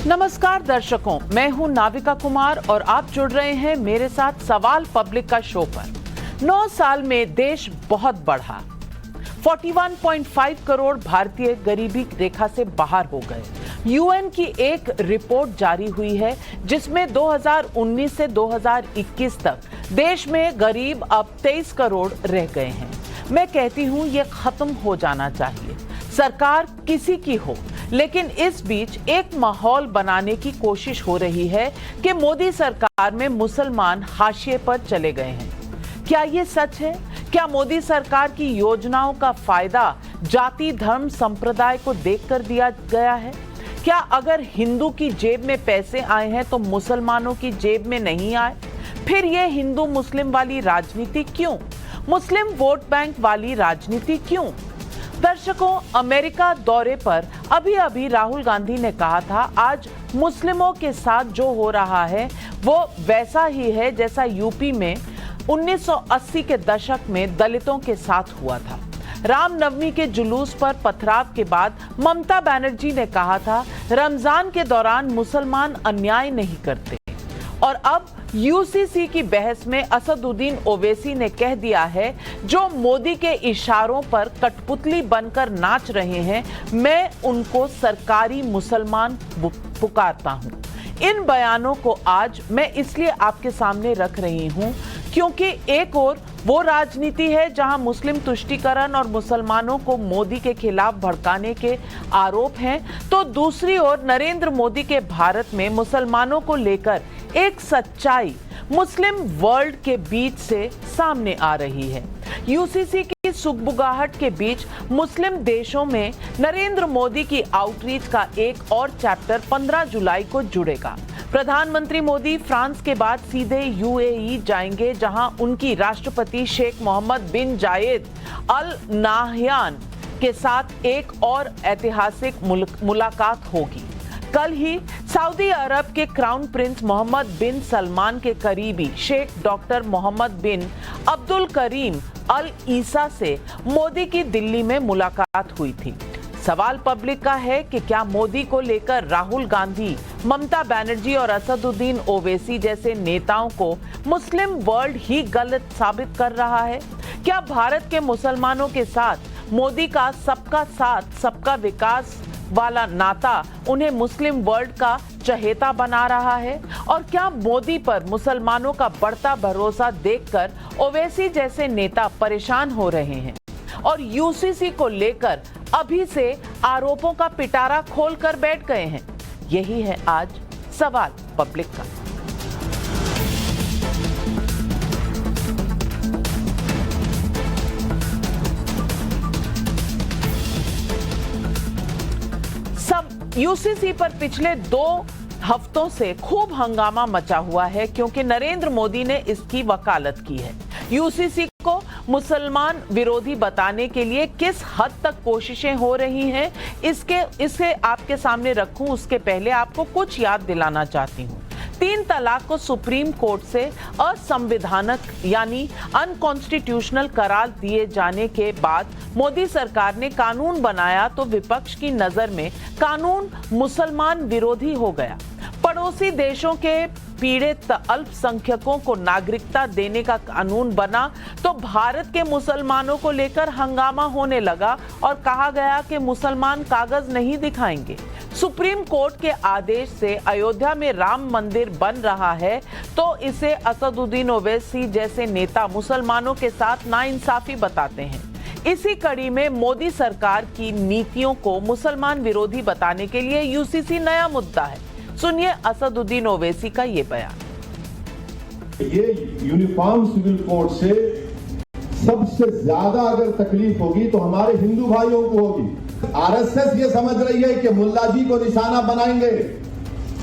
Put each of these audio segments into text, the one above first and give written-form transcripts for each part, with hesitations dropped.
नमस्कार दर्शकों, मैं हूं नाविका कुमार और आप जुड़ रहे हैं मेरे साथ सवाल पब्लिक का शो पर। 9 साल में देश बहुत बढ़ा। 41.5 करोड़ भारतीय गरीबी रेखा से बाहर हो गए। यूएन की एक रिपोर्ट जारी हुई है जिसमें 2019 से 2021 तक देश में गरीब अब 23 करोड़ रह गए हैं। मैं कहती हूं ये खत्म हो जाना चाहिए, सरकार किसी की हो, लेकिन इस बीच एक माहौल बनाने की कोशिश हो रही है कि मोदी सरकार में मुसलमान हाशिए पर चले गए हैं। क्या ये सच है? क्या मोदी सरकार की योजनाओं का फायदा जाति, धर्म, संप्रदाय को देखकर दिया गया है? क्या अगर हिंदू की जेब में पैसे आए हैं तो मुसलमानों की जेब में नहीं आए? फिर ये हिंदू मुस्लिम वाली राजनीति क्यों? मुस्लिम वोट बैंक वाली राजनीति क्यों? दर्शकों, अमेरिका दौरे पर अभी राहुल गांधी ने कहा था, आज मुस्लिमों के साथ जो हो रहा है वो वैसा ही है जैसा यूपी में 1980 के दशक में दलितों के साथ हुआ था। रामनवमी के जुलूस पर पथराव के बाद ममता बनर्जी ने कहा था, रमजान के दौरान मुसलमान अन्याय नहीं करते। और अब यूसीसी की बहस में असदुद्दीन ओवैसी ने कह दिया है, जो मोदी के इशारों पर कठपुतली बनकर नाच रहे हैं, मैं उनको सरकारी मुसलमान पुकारता हूं। इन बयानों को आज मैं इसलिए आपके सामने रख रही हूं क्योंकि एक और वो राजनीति है जहां मुस्लिम तुष्टीकरण और मुसलमानों को मोदी के खिलाफ भड़काने के आरोप हैं, तो दूसरी ओर नरेंद्र मोदी के भारत में मुसलमानों को लेकर एक सच्चाई मुस्लिम वर्ल्ड के बीच से सामने आ रही है। यूसीसी की सुगबुगाहट के बीच मुस्लिम देशों में नरेंद्र मोदी की आउटरीच का एक और चैप्टर 15 जुलाई को जुड़ेगा। प्रधानमंत्री मोदी फ्रांस के बाद सीधे यूएई जाएंगे, जहां उनकी राष्ट्रपति शेख मोहम्मद बिन जायद अल नाहयान के साथ एक और ऐतिहासिक मुलाकात होगी। कल ही सऊदी अरब के क्राउन प्रिंस मोहम्मद बिन सलमान के करीबी Sheikh doctor Mohammad bin Abdul Karim Al ईसा से मोदी की दिल्ली में मुलाकात हुई थी। सवाल पब्लिक का है कि क्या मोदी को लेकर राहुल गांधी, ममता बनर्जी और असदुद्दीन ओवैसी जैसे नेताओं को मुस्लिम वर्ल्ड ही गलत साबित कर रहा है? क्या भारत के मुसलमानों के साथ मोदी का सबका साथ सबका विकास वाला नाता उन्हें मुस्लिम वर्ल्ड का चहेता बना रहा है? और क्या मोदी पर मुसलमानों का बढ़ता भरोसा देखकर ओवैसी जैसे नेता परेशान हो रहे हैं और यूसीसी को लेकर अभी से आरोपों का पिटारा खोलकर बैठ गए हैं? यही है आज सवाल पब्लिक का। यूसीसी पर पिछले 2 हफ्तों से खूब हंगामा मचा हुआ है क्योंकि नरेंद्र मोदी ने इसकी वकालत की है। यूसीसी को मुसलमान विरोधी बताने के लिए किस हद तक कोशिशें हो रही हैं, इसे आपके सामने रखूं उसके पहले आपको कुछ याद दिलाना चाहती हूं। 3 तलाक को सुप्रीम कोर्ट से असंवैधानिक यानी अनकॉन्स्टिट्यूशनल करार दिए जाने के बाद मोदी सरकार ने कानून बनाया तो विपक्ष की नजर में कानून मुसलमान विरोधी हो गया। पड़ोसी देशों के पीड़ित अल्पसंख्यकों को नागरिकता देने का कानून बना तो भारत के मुसलमानों को लेकर हंगामा होने लगा और कहा गया कि मुसलमान कागज नहीं दिखाएंगे। सुप्रीम कोर्ट के आदेश से अयोध्या में राम मंदिर बन रहा है तो इसे असदुद्दीन ओवैसी जैसे नेता मुसलमानों के साथ नाइंसाफी बताते हैं। इसी कड़ी में मोदी सरकार की नीतियों को मुसलमान विरोधी बताने के लिए यूसीसी नया मुद्दा है। सुनिए असदुद्दीन ओवैसी का ये बयान। ये यूनिफॉर्म सिविल कोड से सबसे ज्यादा अगर तकलीफ होगी तो हमारे हिंदू भाइयों को होगी। आरएसएस ये समझ रही है कि मुल्ला जी को निशाना बनाएंगे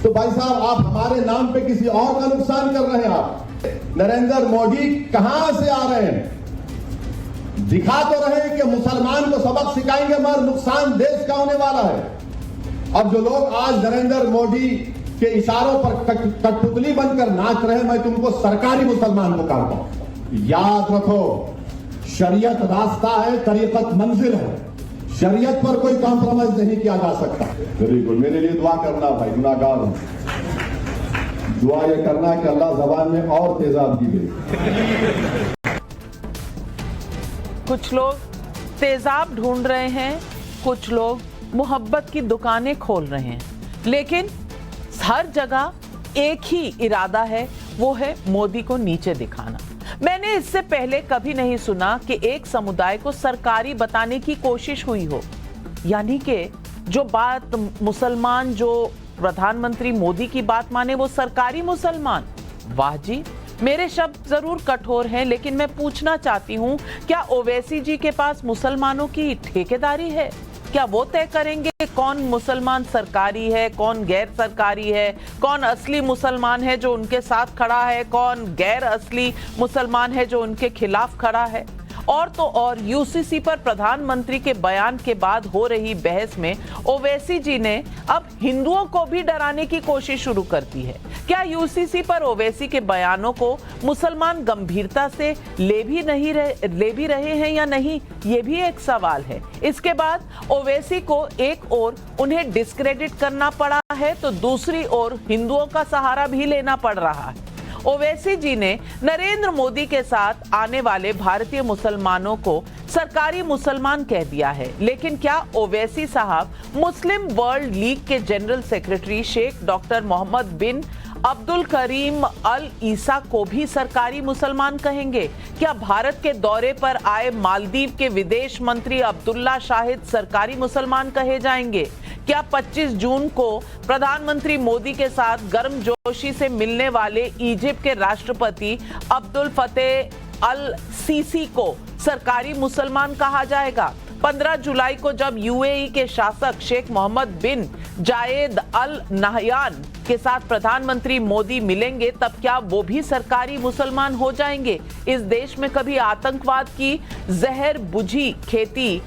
तो भाई साहब आप हमारे नाम पे किसी और का नुकसान कर रहे हैं। आप नरेंद्र मोदी कहां से आ रहे हैं? दिखा तो रहे हैं कि मुसलमान को सबक सिखाएंगे मगर नुकसान देश का होने वाला है। अब जो लोग आज नरेंद्र मोदी के इशारों पर कठपुतली बनकर नाच रहे हैं, मैं तुमको सरकारी मुसलमान पुकारता हूं। याद रखो, शरीयत रास्ता है, तरीकत मंजिल है। शरीयत पर कोई कॉम्प्रोमाइज नहीं किया जा सकता। वेरी गुड, मेरे लिए दुआ करना भाई, गुनाहगार हूं। दुआ ये करना कि अल्लाह ज़बान में और तेजाबी दे। कुछ लोग तेजाब ढूंढ रहे हैं, कुछ लोग मोहब्बत की दुकानें खोल रहे हैं, लेकिन हर जगह एक ही इरादा है, वो है मोदी को नीचे दिखाना। मैंने इससे पहले कभी नहीं सुना कि एक समुदाय को सरकारी बताने की कोशिश हुई हो, यानी कि जो बात मुसलमान, जो प्रधानमंत्री मोदी की बात माने वो सरकारी मुसलमान। वाह जी, मेरे शब्द जरूर कठोर हैं, लेकिन मैं पूछना चाहती हूं, क्या ओवैसी जी के पास मुसलमानों की ठेकेदारी है? क्या वो तय करेंगे कौन मुसलमान सरकारी है, कौन गैर सरकारी है, कौन असली मुसलमान है जो उनके साथ खड़ा है, कौन गैर असली मुसलमान है जो उनके खिलाफ खड़ा है? और तो और यूसीसी पर प्रधानमंत्री के बयान के बाद हो रही बहस में ओवैसी जी ने अब हिंदुओं को भी डराने की कोशिश शुरू कर दी है। क्या यूसीसी पर ओवैसी के बयानों को मुसलमान गंभीरता से ले भी रहे हैं या नहीं, ये भी एक सवाल है। इसके बाद ओवैसी को एक ओर उन्हें डिस्क्रेडिट करना पड़ा है, तो दूसरी ओर हिंदुओं का सहारा भी लेना पड़ रहा है। ओवैसी जी ने नरेंद्र मोदी के साथ आने वाले भारतीय मुसलमानों को सरकारी मुसलमान कह दिया है, लेकिन क्या ओवैसी साहब मुस्लिम वर्ल्ड लीग के general secretary Sheikh doctor Mohammad bin Abdul Karim Al Issa को भी सरकारी मुसलमान कहेंगे? क्या भारत के दौरे पर आए मालदीव के विदेश मंत्री अब्दुल्ला शाहिद सरकारी मुसलमान कहे जाएंगे? क्या 25 जून को प्रधानमंत्री मोदी के साथ गर्मजोशी से मिलने वाले इजिप्ट के राष्ट्रपति अब्दुल फतेह अल सीसी को सरकारी मुसलमान कहा जाएगा? 15 जुलाई को जब यूएई के शासक शेख मोहम्मद बिन जायद अल नहयान के साथ प्रधानमंत्री मोदी मिलेंगे, तब क्या वो भी सरकारी मुसलमान हो जाएंगे? इस देश में कभी आतंकवाद की जहर बुझी खेती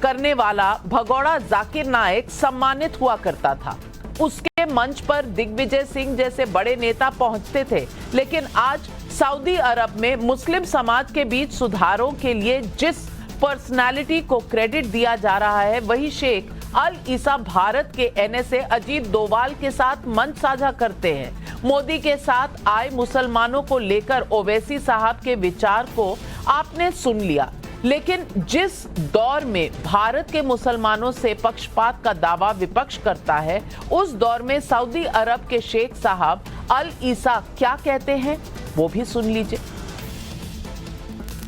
करने वाला भगोड़ा जाकिर नायक सम्मानित हुआ करता था। उसके मंच पर दिग्विजय सिंह जैसे बड़े नेता पहुंचते थे, लेकिन आज सऊदी अरब में मुस्लिम समाज के बीच सुधारों के लिए जिस पर्सनालिटी को क्रेडिट दिया जा रहा है, वही शेख अल ईसा भारत के एनएसए अजीत डोवाल के साथ मंच साझा करते हैं। मोदी के साथ आए मुसलमानों को लेकर ओवैसी साहब के विचार को आपने सुन लिया, लेकिन जिस दौर में भारत के मुसलमानों से पक्षपात का दावा विपक्ष करता है, उस दौर में सऊदी अरब के शेख साहब अल ईसा क्या कहते हैं, वो भी सुन लीजिए।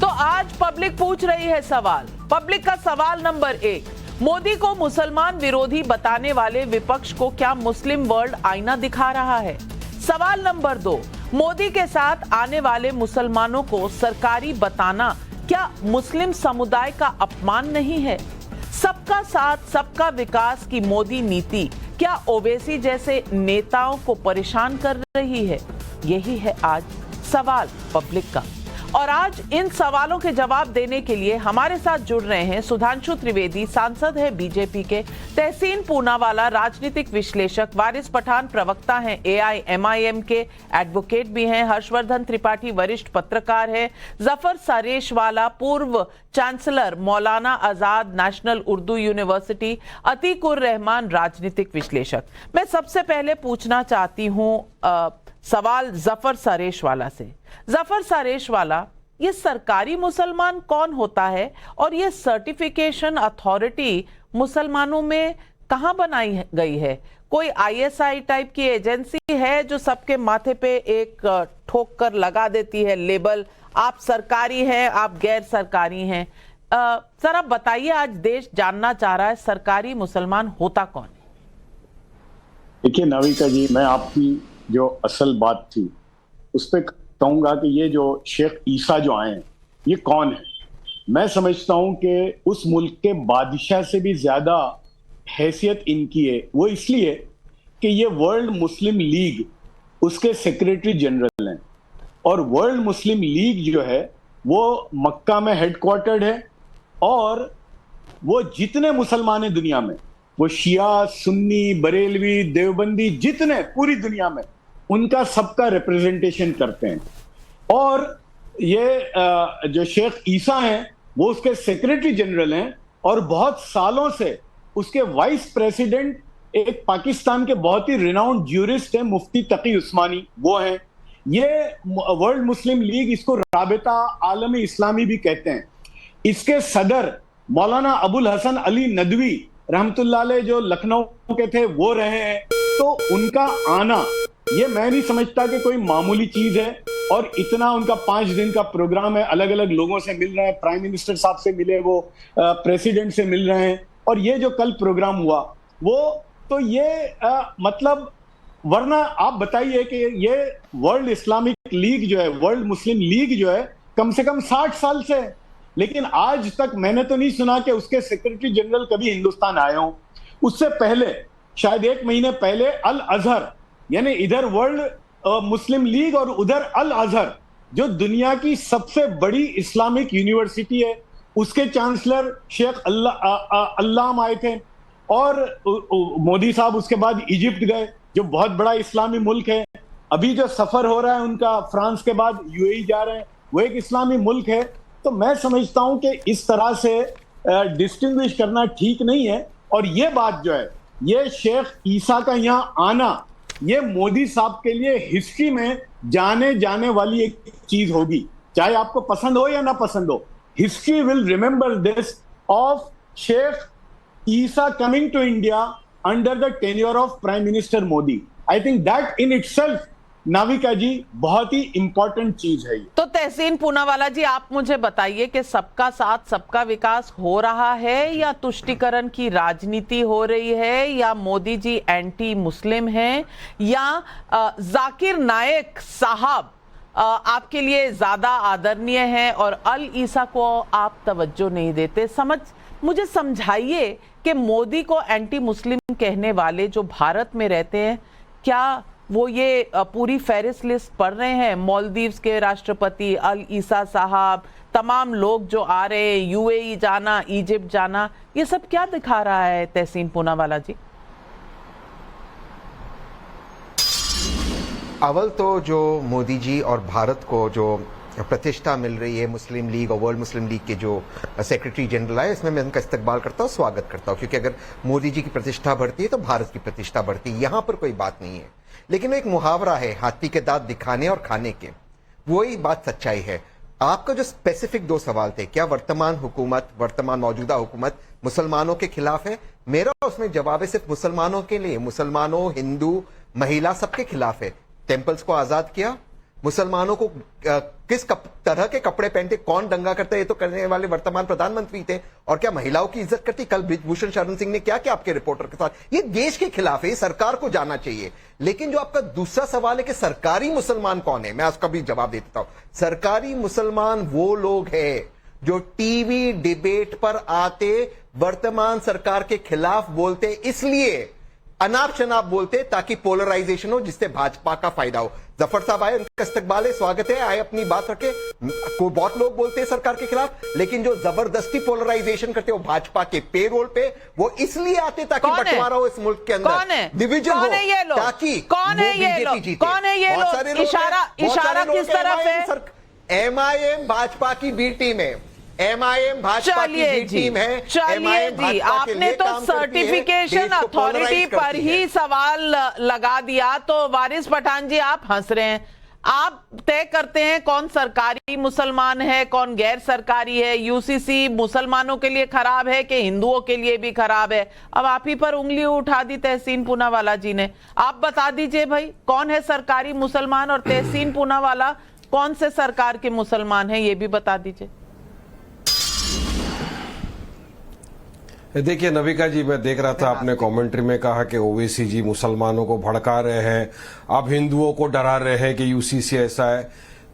तो आज पब्लिक पूछ रही है सवाल। पब्लिक का सवाल नंबर 1, मोदी को मुसलमान विरोधी बताने वाले विपक्ष को क्या मुस्लिम वर्ल्ड आईना दिखा रहा है? सवाल नंबर 2, मोदी के साथ आने वाले मुसलमानों को सरकारी बताना क्या मुस्लिम समुदाय का अपमान नहीं है? सबका साथ सबका विकास की मोदी नीति क्या ओवैसी जैसे नेताओं को परेशान कर रही है? यही है आज सवाल पब्लिक का। और आज इन सवालों के जवाब देने के लिए हमारे साथ जुड़ रहे हैं सुधांशु त्रिवेदी, सांसद है बीजेपी के, तहसीन पूनावाला राजनीतिक विश्लेषक, वारिस पठान प्रवक्ता हैं एआईएमआईएम के, एडवोकेट भी हैं, हर्षवर्धन त्रिपाठी वरिष्ठ पत्रकार है, जफर सरेशवाला पूर्व chancellor Maulana Azad national Urdu university, Atiqur Rahman राजनीतिक विश्लेषक। मैं सबसे पहले पूछना चाहती हूँ सवाल जफर सरेशवाला से। जफर सरेशवाला, ये सरकारी मुसलमान कौन होता है और ये सर्टिफिकेशन अथॉरिटी मुसलमानों में कहां बनाई गई है? कोई आईएसआई टाइप की एजेंसी है जो सबके माथे पे एक ठोक कर लगा देती है लेबल, आप सरकारी हैं, आप गैर सरकारी हैं? जरा बताइए, आज देश जानना चाह रहा है सरकारी मुसलमान होता कौन है? देखिए नाविका जी, मैं आपकी जो असल बात थी उस पर कहूंगा कि ये जो शेख ईसा जो आए हैं, ये कौन है? मैं समझता हूं कि उस मुल्क के बादशाह से भी ज्यादा हैसियत इनकी है। वो इसलिए कि ये वर्ल्ड मुस्लिम लीग उसके सेक्रेटरी जनरल हैं, और वर्ल्ड मुस्लिम लीग जो है वो मक्का में हेडक्वार्टर्ड है, और वो जितने मुसलमान हैं दुनिया में, वो शिया, सुन्नी, बरेलवी, देवबंदी, जितने पूरी दुनिया में, उनका सबका रिप्रेजेंटेशन करते हैं। और ये जो शेख ईसा हैं वो उसके सेक्रेटरी जनरल हैं, और बहुत सालों से उसके वाइस प्रेसिडेंट एक पाकिस्तान के बहुत ही रिनाउंड ज्यूरिस्ट हैं, मुफ्ती तकी उस्मानी, वो हैं। ये वर्ल्ड मुस्लिम लीग, इसको राबिता आलमी इस्लामी भी कहते हैं। इसके सदर मौलाना अबुल हसन अली नदवी रहमतुल्लाह अलैह जो लखनऊ के थे वो रहे हैं। तो उनका आना, ये मैं नहीं समझता कि कोई मामूली चीज है। और इतना उनका 5 दिन का प्रोग्राम है, अलग अलग लोगों से मिल रहे हैं, प्राइम मिनिस्टर साहब से मिले, वो प्रेसिडेंट से मिल रहे हैं। और ये जो कल प्रोग्राम हुआ वो तो ये मतलब, वरना आप बताइए कि ये वर्ल्ड इस्लामिक लीग जो है, वर्ल्ड मुस्लिम लीग जो है, कम से कम 60 साल से है, लेकिन आज तक मैंने तो नहीं सुना कि उसके सेक्रेटरी जनरल कभी हिंदुस्तान आए हों। उससे पहले शायद 1 महीने पहले अल अजहर, यानी इधर वर्ल्ड मुस्लिम लीग और उधर अल अजहर, जो दुनिया की सबसे बड़ी इस्लामिक यूनिवर्सिटी है, उसके चांसलर शेख अल्लाम आए थे। और मोदी साहब उसके बाद इजिप्ट गए, जो बहुत बड़ा इस्लामी मुल्क है। अभी जो सफर हो रहा है उनका, फ्रांस के बाद यूएई जा रहे हैं, वो एक इस्लामी मुल्क है। तो मैं समझता हूं कि इस तरह से डिस्टिंग्विश करना ठीक नहीं है। और ये बात जो है, ये शेख ईसा का यहां आना, ये मोदी साहब के लिए हिस्ट्री में जाने जाने वाली एक चीज होगी, चाहे आपको पसंद हो या ना पसंद हो। History will remember this of Sheikh Issa coming to India under the tenure of prime minister Modi. I think that in itself, Navika ji, बहुत ही इंपॉर्टेंट चीज है। तो तहसीन पूनावाला जी, आप मुझे बताइए कि सबका साथ सबका विकास हो रहा है, या तुष्टीकरण की राजनीति हो रही है, या मोदी जी एंटी मुस्लिम हैं, या जाकिर नायक साहब आपके लिए ज्यादा आदरणीय हैं और अल ईसा को आप तवज्जो नहीं देते? मुझे समझाइए कि मोदी को एंटी मुस्लिम कहने वाले जो भारत में रहते हैं, क्या वो ये पूरी फेरिस्त लिस्ट पढ़ रहे हैं? मालदीव्स के राष्ट्रपति अल ईसा साहब, तमाम लोग जो आ रहे हैं, यूएई जाना, इजिप्ट जाना, ये सब क्या दिखा रहा है तहसीन पूनावाला जी? अव्वल तो जो मोदी जी और भारत को जो प्रतिष्ठा मिल रही है मुस्लिम लीग और वर्ल्ड मुस्लिम लीग के जो सेक्रेटरी जनरल आए, इसमें मैं उनका इस्तकबाल करता हूँ, स्वागत करता हूँ, क्योंकि अगर मोदी जी की प्रतिष्ठा बढ़ती है तो भारत की प्रतिष्ठा बढ़ती है, यहां पर कोई बात नहीं है। लेकिन एक मुहावरा है, हाथी के दांत दिखाने और खाने के, वही बात सच्चाई है। आपका जो स्पेसिफिक 2 सवाल थे, क्या वर्तमान हुकूमत, वर्तमान मौजूदा हुकूमत मुसलमानों के खिलाफ है? मेरा उसमें जवाब है सिर्फ मुसलमानों के लिए, मुसलमानों, हिंदू, महिला, सबके खिलाफ है। टेम्पल्स को आजाद किया, मुसलमानों को किस तरह के कपड़े पहनते, कौन दंगा करता है, ये तो करने वाले वर्तमान प्रधानमंत्री थे। और क्या महिलाओं की इज्जत करती? कल ब्रिजभूषण शरण सिंह ने क्या किया आपके रिपोर्टर के साथ? ये देश के खिलाफ है, ये सरकार को जाना चाहिए। लेकिन जो आपका दूसरा सवाल है कि सरकारी मुसलमान कौन है, मैं उसका भी जवाब देता हूं। सरकारी मुसलमान वो लोग हैं जो टीवी डिबेट पर आते, वर्तमान सरकार के खिलाफ बोलते, इसलिए अनाप शनाप बोलते ताकि पोलराइजेशन हो, जिससे भाजपा का फायदा हो। जफर साहब आए, उनका इस्तकबाल है, स्वागत है, आए अपनी बात रखे। को बहुत लोग बोलते हैं सरकार के खिलाफ, लेकिन जो जबरदस्ती पोलराइजेशन करते हो भाजपा के पेरोल पे, वो इसलिए आते ताकि बंटवारा हो इस मुल्क के अंदर, डिवीजन हो, ताकि कौन है ये लोग? कौन है ये लोग? इशारा किस तरफ है? एमआईएम भाजपा की बी टीम है, एमआईएम भाजपा की बी टीम है। चलिए जी, आपने तो सर्टिफिकेशन अथॉरिटी पर ही सवाल लगा दिया, तो वारिस पठान जी आप हंस रहे हैं। आप तय करते हैं कौन सरकारी मुसलमान है, कौन गैर सरकारी है। यूसीसी मुसलमानों के लिए खराब है कि हिंदुओं के लिए भी खराब है? अब आप ही पर उंगली उठा दी तहसीन पूनावाला जी ने। आप बता दीजिए भाई, कौन है सरकारी मुसलमान, और तहसीन पूनावाला कौन से सरकार के मुसलमान है, ये भी बता दीजिए। देखिए नविका जी, मैं देख रहा था आपने कमेंट्री में कहा कि ओवैसी जी मुसलमानों को भड़का रहे हैं, अब हिंदुओं को डरा रहे हैं कि यूसीसी ऐसा है।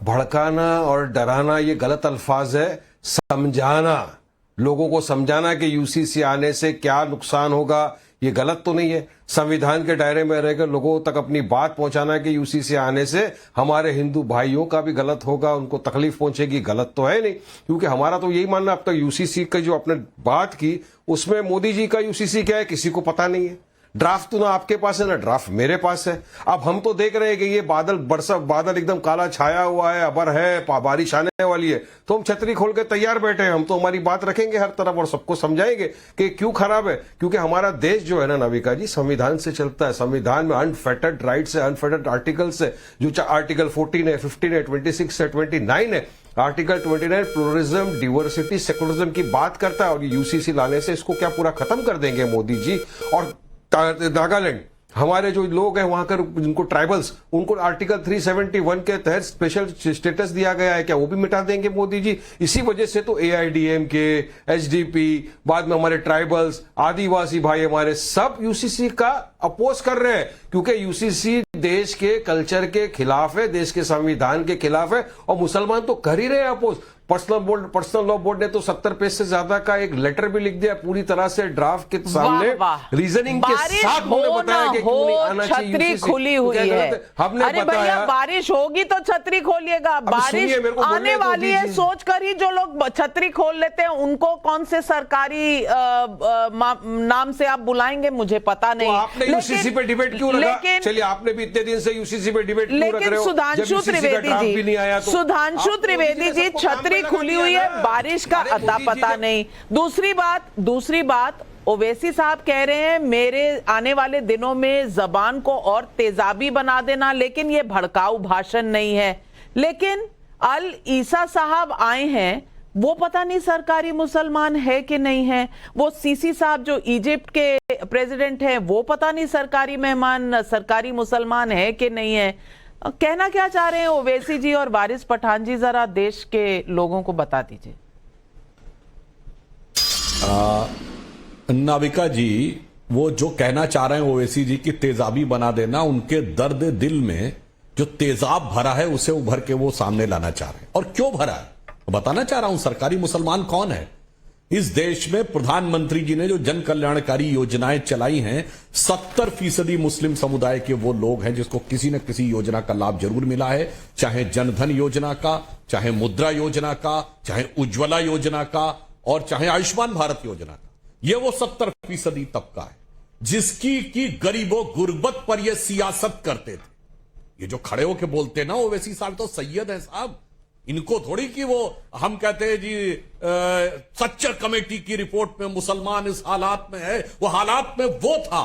भड़काना और डराना ये गलत अल्फाज है। समझाना, लोगों को समझाना कि यूसीसी आने से क्या नुकसान होगा, ये गलत तो नहीं है। संविधान के दायरे में रहकर लोगों तक अपनी बात पहुंचाना कि यूसीसी आने से हमारे हिंदू भाइयों का भी गलत होगा, उनको तकलीफ पहुंचेगी, गलत तो है नहीं। क्योंकि हमारा तो यही मानना, अब तक यूसीसी की जो आपने बात की उसमें मोदी जी का यूसीसी क्या है किसी को पता नहीं है। ड्राफ्ट तो ना आपके पास है ना ड्राफ्ट मेरे पास है। अब हम तो देख रहे हैं कि ये बादल एकदम काला छाया हुआ है, अबर है, बारिश आने वाली है, तो हम छतरी खोल के तैयार बैठे हैं। हम तो हमारी बात रखेंगे हर तरफ और सबको समझाएंगे कि क्यों खराब है। क्योंकि हमारा देश जो है ना नाविका जी, संविधान से चलता है। संविधान में अनफेटर्ड राइट्स है, अनफेटर्ड आर्टिकल्स है, जो आर्टिकल 14 है, 15 है, 26 है, 29 है। आर्टिकल 29 प्लुरलिज्म, डिवर्सिटी, सेकुलरिज्म की बात करता है। और यूसीसी लाने से इसको क्या पूरा खत्म कर देंगे मोदी जी। और नागालैंड, हमारे जो लोग हैं वहां कर, जिनको ट्राइबल्स, उनको आर्टिकल 371 के तहत स्पेशल स्टेटस दिया गया है, क्या वो भी मिटा देंगे मोदी जी? इसी वजह से तो AIDMK, HDP, बाद में हमारे ट्राइबल्स, आदिवासी भाई हमारे सब यूसीसी का अपोज कर रहे हैं। क्योंकि यूसीसी देश के कल्चर के खिलाफ है, देश के संविधान के खिलाफ है, और मुसलमान तो कर ही रहे हैं अपोज। पर्सनल लॉ बोर्ड ने तो 70 पेज से ज्यादा का एक लेटर भी लिख दिया पूरी तरह से ड्राफ्ट के सामने, रीजनिंग के साथ उन्होंने बताया कि क्यों नहीं आना चाहिए। छतरी खुली हुई है। हमने अरे भैया, बारिश होगी तो छतरी खोलिएगा, बारिश आने वाली है सोच कर ही जो लोग छतरी खोल लेते हैं उनको कौन से सरकारी नाम से आप बुलाएंगे मुझे पता नहीं। आपने यूसीसी पे डिबेट क्यों रखा? चलिए, आपने भी इतने दिन से यूसीसी पे डिबेट क्यों रख रहे हो? सुधांशु त्रिवेदी जी, छतरी खुली हुई है, बारिश का अता पता नहीं। दूसरी बात ओवैसी साहब कह रहे हैं मेरे आने वाले दिनों में जबान को और तेजाबी बना देना, लेकिन ये भड़काऊ भाषण नहीं है। लेकिन अल ईसा साहब आए हैं, वो पता नहीं सरकारी मुसलमान है कि नहीं है। वो सीसी साहब जो इजिप्ट के प्रेसिडेंट हैं, वो पता नहीं सरकारी मेहमान, सरकारी मुसलमान है कि नहीं है। कहना क्या चाह रहे हैं ओवैसी जी और वारिस पठान जी, जरा देश के लोगों को बता दीजिए। नाविका जी, वो जो कहना चाह रहे हैं ओवैसी जी की तेजाबी बना देना, उनके दर्द दिल में जो तेजाब भरा है उसे उभर के वो सामने लाना चाह रहे हैं। और क्यों भरा है बताना चाह रहा हूं। सरकारी मुसलमान कौन है इस देश में? प्रधानमंत्री जी ने जो जन कल्याणकारी योजनाएं चलाई हैं, 70% मुस्लिम समुदाय के वो लोग हैं जिसको किसी न किसी योजना का लाभ जरूर मिला है। चाहे जनधन योजना का, चाहे मुद्रा योजना का, चाहे उज्ज्वला योजना का, और चाहे आयुष्मान भारत योजना का। ये वो 70% तबका है जिसकी की गरीबों गुर्बत पर ये सियासत करते थे। ये जो खड़े होके बोलते ना ओवैसी साहब, तो सैयद है साहब। इनको थोड़ी कि वो हम कहते हैं जी सच्चर कमेटी की रिपोर्ट में मुसलमान इस हालात में है, वो हालात में वो था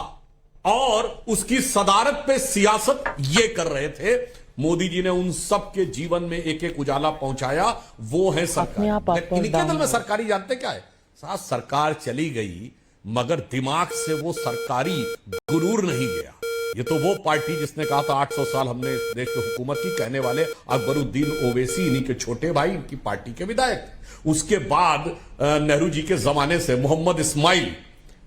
और उसकी सदारत पे सियासत ये कर रहे थे। मोदी जी ने उन सब के जीवन में एक एक उजाला पहुंचाया। वो है सरकार। इनके दिल में सरकारी जानते क्या है साहब? सरकार चली गई मगर दिमाग से वो सरकारी गुरूर नहीं गया। ये तो वो पार्टी जिसने कहा था 800 साल हमने इस देश की हुकूमत की, कहने वाले अकबरुद्दीन ओवैसी, इन्हीं के छोटे भाई, इनकी पार्टी के विधायक थे। उसके बाद नेहरू जी के जमाने से मोहम्मद इस्माइल,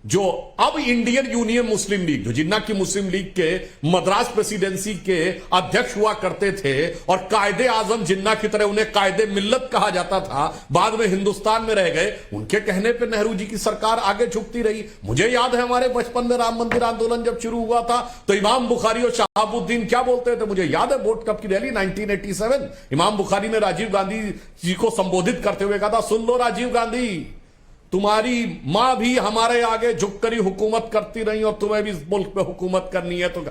जो अब इंडियन यूनियन मुस्लिम लीग, जो जिन्ना की मुस्लिम लीग के मद्रास प्रेसिडेंसी के अध्यक्ष हुआ करते थे, और कायदे आजम जिन्ना की तरह उन्हें कायदे मिल्लत कहा जाता था, बाद में हिंदुस्तान में रह गए। उनके कहने पे नेहरू जी की सरकार आगे झुकती रही। मुझे याद है हमारे बचपन में राम मंदिर आंदोलन जब शुरू हुआ था तो इमाम बुखारी और शहाबुद्दीन क्या बोलते थे? मुझे याद है वोट कब की रैली 1987, इमाम बुखारी ने राजीव गांधी जी को संबोधित करते हुए कहा था, सुन लो राजीव गांधी, तुम्हारी मां भी हमारे आगे झुककर ही हुकूमत करती रही और तुम्हें भी इस मुल्क पे हुकूमत करनी है। तो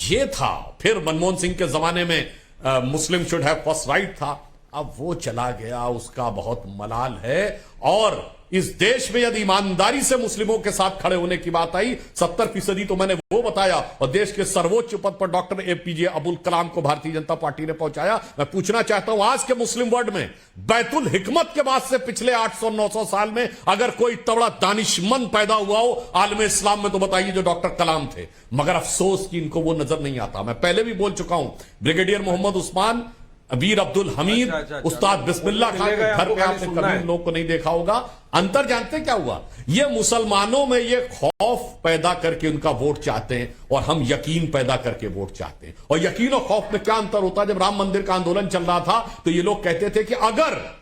ये था। फिर मनमोहन सिंह के जमाने में मुस्लिम शुड हैव फर्स्ट राइट था। अब वो चला गया, उसका बहुत मलाल है। और इस देश में यदि ईमानदारी से मुस्लिमों के साथ खड़े होने की बात आई, 70% तो मैंने वो बताया, और देश के सर्वोच्च पद पर डॉक्टर APJ अब्दुल कलाम को भारतीय जनता पार्टी ने पहुंचाया। मैं पूछना चाहता हूं, आज के मुस्लिम वर्ल्ड में बैतुल हिकमत के बाद से पिछले 800-900 साल में अगर कोई तबड़ा दानिशमंद पैदा हुआ हो आलम इस्लाम में, तो बताइए जो डॉक्टर कलाम थे। मगर अफसोस कि इनको वो नजर नहीं आता। मैं पहले भी बोल चुका हूं, ब्रिगेडियर मोहम्मद उस्मान, वीर अब्दुल हमीद, उस्ताद बिस्मिल्लाह खान के घर पे आपने कभी लोग को नहीं देखा होगा। अंतर जानते क्या हुआ? ये मुसलमानों में ये खौफ पैदा करके उनका वोट चाहते हैं और हम यकीन पैदा करके वोट चाहते हैं। और यकीन और खौफ में क्या अंतर होता है? जब राम मंदिर का आंदोलन चल रहा था तो ये लोग कहते थे कि अगर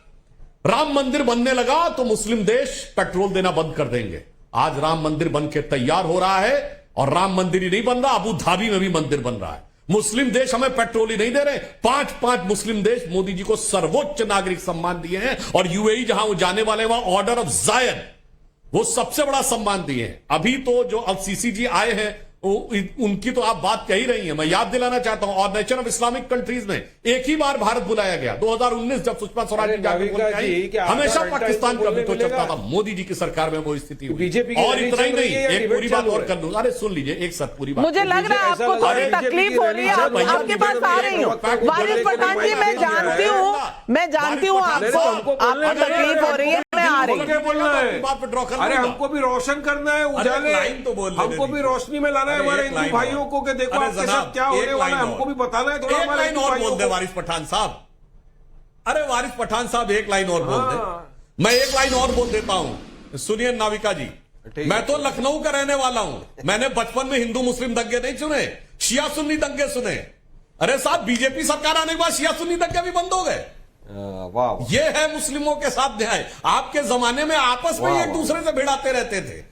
राम मंदिर बनने लगा तो मुस्लिम देश पेट्रोल देना बंद कर देंगे। आज राम मंदिर बन के तैयार हो रहा है और राम मंदिर ही नहीं बन रहा, अबू धाबी में भी मंदिर बन रहा है। मुस्लिम देश हमें पेट्रोल ही नहीं दे रहे। 5 मुस्लिम देश मोदी जी को सर्वोच्च नागरिक सम्मान दिए हैं और यूएई जहां वो जाने वाले वहां ऑर्डर ऑफ जायद वो सबसे बड़ा सम्मान दिए हैं। अभी तो जो अब सीसी जी आए हैं उनकी तो आप बात कह ही रही हैं। मैं याद दिलाना चाहता हूं ऑर्गेनाइजेशन ऑफ इस्लामिक कंट्रीज में एक ही बार भारत बुलाया गया 2019 जब सुषमा स्वराज जी जाकर बोल के आई। हमेशा पाकिस्तान का भी तो चलता था। मोदी जी की सरकार में वो स्थिति हुई। बीजेपी और इतना ही नहीं, एक पूरी बात और कर लूं। अरे सुन लीजिए एक साथ पूरी बात। मुझे लग रहा है आपको थोड़ी तकलीफ हो रही है। आपके पास आ रही हूँ वारिस पठान जी, मैं जानती हूँ आपको तकलीफ हो रही है। मैं आ रही हूँ। अरे हमको भी रोशन करना है, उजाले हमको भी रोशनी में लाना है हमारे हिंदू भाइयों को कि देखो आपके साथ क्या होने वाला है, हमको भी बताना है थोड़ा हमारे हिंदू भाइयों को। वारिस पठान साहब, अरे वारिस पठान साहब एक लाइन और बोल दे। मैं एक लाइन और बोल देता हूं, सुनिए नाविका जी। मैं तो लखनऊ का रहने वाला हूं। मैंने बचपन में हिंदू मुस्लिम दंगे नहीं सुने, शिया सुन्नी दंगे सुने। अरे साहब बीजेपी सरकार आने के बाद शिया सुन्नी दंगे भी बंद हो गए। वाह, ये है मुस्लिमों के साथ न्याय। आपके जमाने में आपस में एक दूसरे से भिड़ाते रहते थे।